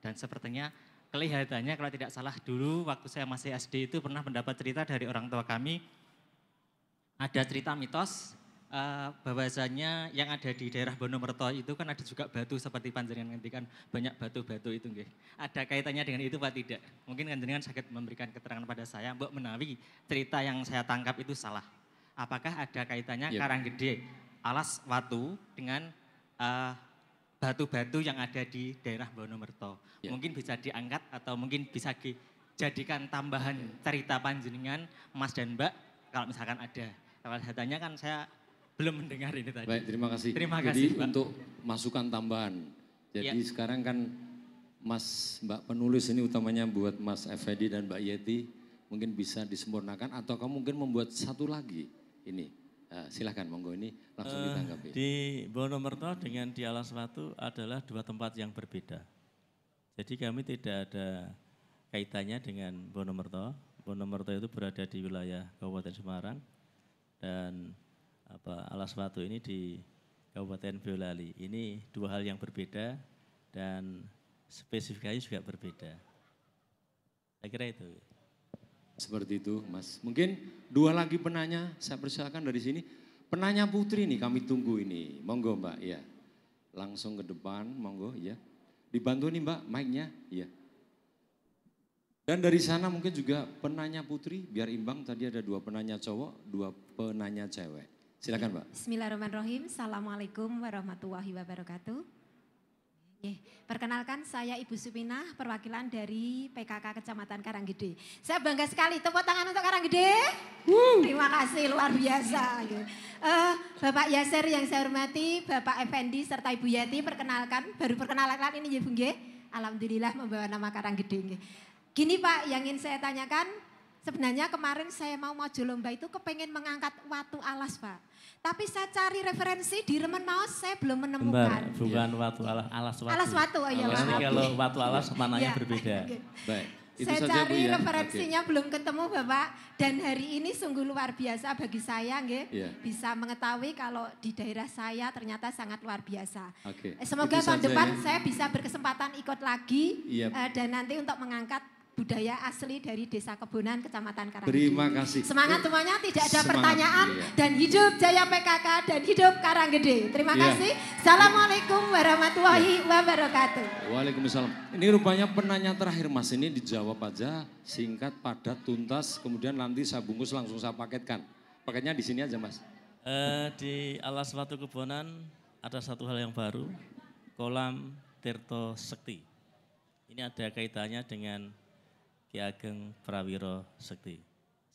dan sepertinya kelihatannya kalau tidak salah dulu waktu saya masih SD itu pernah mendapat cerita dari orang tua kami. Ada cerita mitos bahwasanya yang ada di daerah Bonomerto itu kan ada juga batu seperti panjenengan ngendikan banyak batu-batu itu nggih. Ada kaitannya dengan itu Pak tidak? Mungkin panjenengan sakit memberikan keterangan pada saya mbok menawi cerita yang saya tangkap itu salah. Apakah ada kaitannya Karanggede Alas Watu dengan batu-batu yang ada di daerah Bonomerto. Mungkin bisa diangkat atau mungkin bisa dijadikan tambahan cerita panjenengan Mas dan Mbak kalau misalkan ada. Kalau datanya kan saya belum mendengar ini tadi. Baik, terima kasih. Terima kasih. Jadi Mbak. untuk masukan tambahan. Jadi sekarang kan Mbak penulis ini utamanya buat Mas Effendi dan Mbak Yeti mungkin bisa disempurnakan atau kamu mungkin membuat satu lagi ini. Silahkan monggo ini langsung ditanggapi. Di Bonomerto dengan di Alas Watu adalah dua tempat yang berbeda. Jadi kami tidak ada kaitannya dengan Bonomerto. Bonomerto itu berada di wilayah Kabupaten Semarang dan Alas Watu ini di Kabupaten Boyolali. Ini dua hal yang berbeda dan spesifikasinya juga berbeda. Saya kira itu. Seperti itu Mas. Mungkin dua lagi penanya, saya persilakan dari sini. Penanya putri nih kami tunggu ini. Monggo Mbak, ya. Langsung ke depan, monggo ya. Dibantu nih Mbak mic-nya, ya. Dan dari sana mungkin juga penanya putri, biar imbang tadi ada dua penanya cowok, dua penanya cewek. Silakan Mbak. Bismillahirrahmanirrahim. Assalamualaikum warahmatullahi wabarakatuh. Perkenalkan saya Ibu Supinah, perwakilan dari PKK Kecamatan Karanggede. Saya bangga sekali, tepuk tangan untuk Karanggede. Terima kasih, luar biasa. Bapak Yasir yang saya hormati, Bapak Effendi serta Ibu Yati, perkenalkan, baru perkenalan ini ya Bu nggih. Alhamdulillah membawa nama Karanggede. Gini Pak, yang ingin saya tanyakan, sebenarnya kemarin saya mau maju lomba itu kepengen mengangkat watu alas Pak. Tapi saya cari referensi di Remen Maus saya belum menemukan. Bukan watu alas watu. Alas watu, oh iya. Nanti kalau watu alas mananya berbeda. Baik. Itu saya saja, cari Bu, ya? referensinya belum ketemu Bapak. Dan hari ini sungguh luar biasa bagi saya nggih. Bisa mengetahui kalau di daerah saya ternyata sangat luar biasa. Semoga tahun depan saya bisa berkesempatan ikut lagi. Dan nanti untuk mengangkat budaya asli dari Desa Kebonan, Kecamatan Karanggede. Terima kasih. Semangat semuanya, tidak ada pertanyaan. Dan hidup Jaya PKK dan hidup Karanggede. Terima kasih. Assalamualaikum warahmatullahi wabarakatuh. Waalaikumsalam. Ini rupanya penanya terakhir Mas, ini dijawab aja singkat, padat, tuntas. Kemudian nanti saya bungkus langsung saya paketkan. Paketnya di sini aja Mas. Di Alas Watu Kebonan ada satu hal yang baru, kolam Tirto Sekti. Ini ada kaitannya dengan Ki Ageng Prawiro Sekti.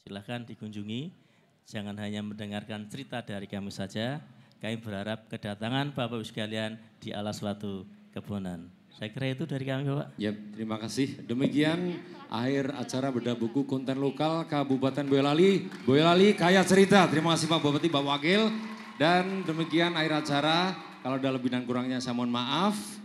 Silahkan dikunjungi, jangan hanya mendengarkan cerita dari kami saja. Kami berharap kedatangan Bapak Ibu sekalian di alas suatu kebunan. Saya kira itu dari kami Bapak. Ya, terima kasih. Demikian akhir acara bedah buku konten lokal Kabupaten Boyolali. Boyolali kaya cerita. Terima kasih Pak Bupati, Pak Wakil. Dan demikian akhir acara. Kalau ada lebih dan kurangnya saya mohon maaf.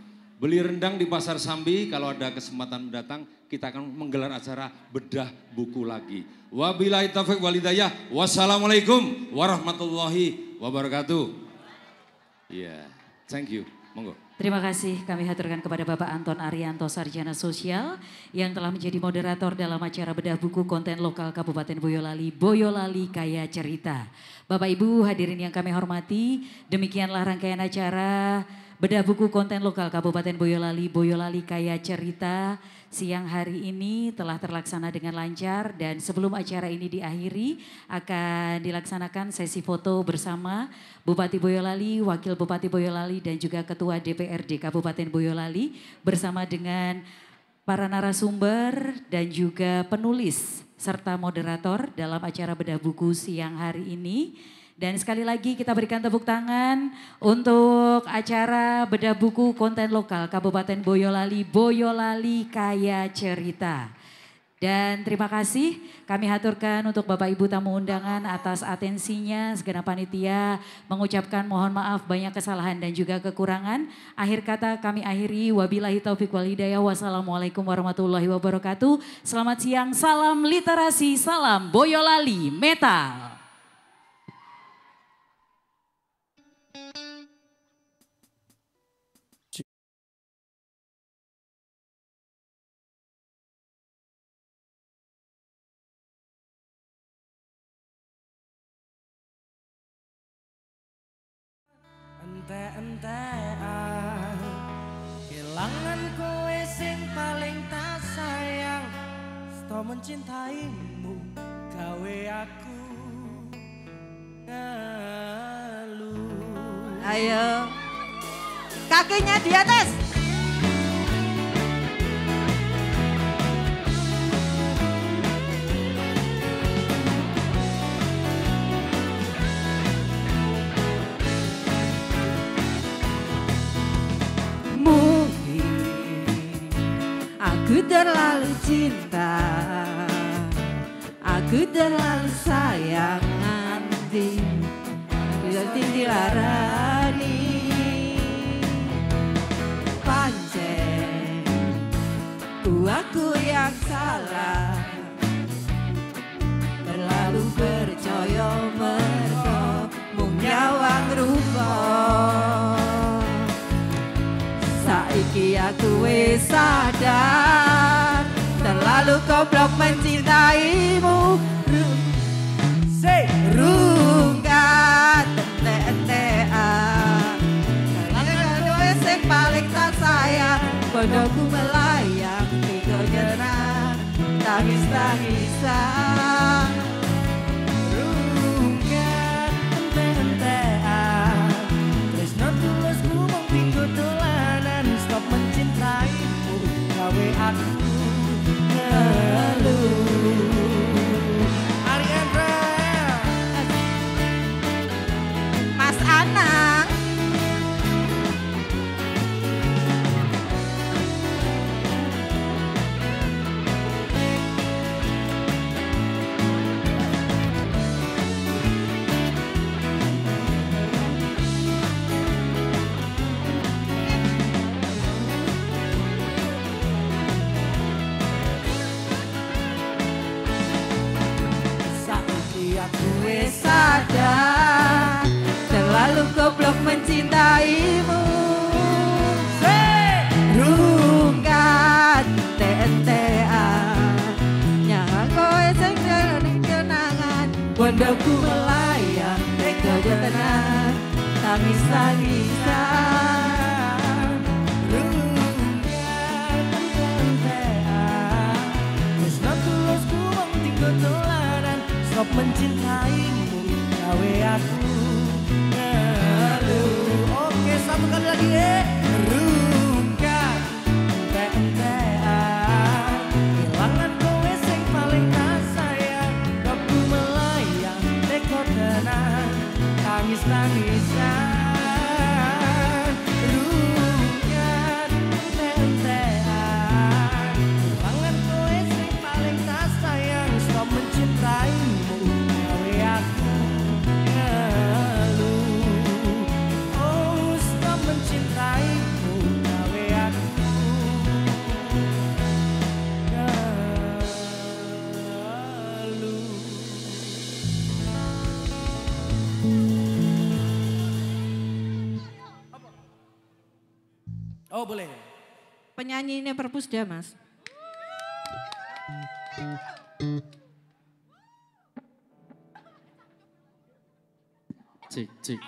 Beli rendang di Pasar Sambi. Kalau ada kesempatan mendatang kita akan menggelar acara bedah buku lagi. Wabillahi taufiq wal hidayah. Wassalamualaikum warahmatullahi wabarakatuh. Ya, thank you. Monggo. Terima kasih kami haturkan kepada Bapak Anton Arianto Sarjana Sosial yang telah menjadi moderator dalam acara bedah buku konten lokal Kabupaten Boyolali, Boyolali Kaya Cerita. Bapak Ibu hadirin yang kami hormati, demikianlah rangkaian acara bedah buku konten lokal Kabupaten Boyolali, Boyolali Kaya Cerita. Siang hari ini telah terlaksana dengan lancar dan sebelum acara ini diakhiri akan dilaksanakan sesi foto bersama Bupati Boyolali, Wakil Bupati Boyolali dan juga Ketua DPRD Kabupaten Boyolali bersama dengan para narasumber dan juga penulis serta moderator dalam acara bedah buku siang hari ini. Dan sekali lagi kita berikan tepuk tangan untuk acara bedah buku konten lokal Kabupaten Boyolali, Boyolali Kaya Cerita. Dan terima kasih kami haturkan untuk Bapak Ibu tamu undangan atas atensinya, segenap panitia mengucapkan mohon maaf banyak kesalahan dan juga kekurangan. Akhir kata kami akhiri, wabillahi taufiq wal hidayah, wassalamualaikum warahmatullahi wabarakatuh. Selamat siang, salam literasi, salam Boyolali Metal. Ente-entean kelangan kowe sing paling tak sayang, sto mencintaimu gawe aku ngeluh. Ayo kakinya di atas. Aku terlalu cinta, aku terlalu sayang nanti, nanti dilarani. Pancen, aku yang salah, terlalu percaya mergo mung nyawang rupa. Saiki aku wis sadar, terlalu goblok mencintaimu. Rungkat ente-entean, karena wis sing paling tak sayang, bodohku melayang tiga jenah tangis-tangisan. Rungkat ente-entean, tresno tulusku mung tinggo dolanan, stop mencintaimu gawe aku ngeluh. Ariandra, Mas Anang, sadar, terlalu goblok mencintaimu. Rungkat ente-entean, nyang kowe sing ning kenangan, bondoku melayang tega tenan tangis-tangisan. rungkat ente-entean, tresno tulusku mung tinggo dolanan, stop mencintaimu gawe aku ngeluh. Oke, satu kali lagi ya. Rungkat ente-entean, kenang tangis-tangisan runyat tentean Pangan kowe sing paling tak sayang stop mencintaimu gawe aku ngeluh oh stop mencintaimu gawe aku Oh boleh. Penyanyi ini Perpusda Mas. Cek.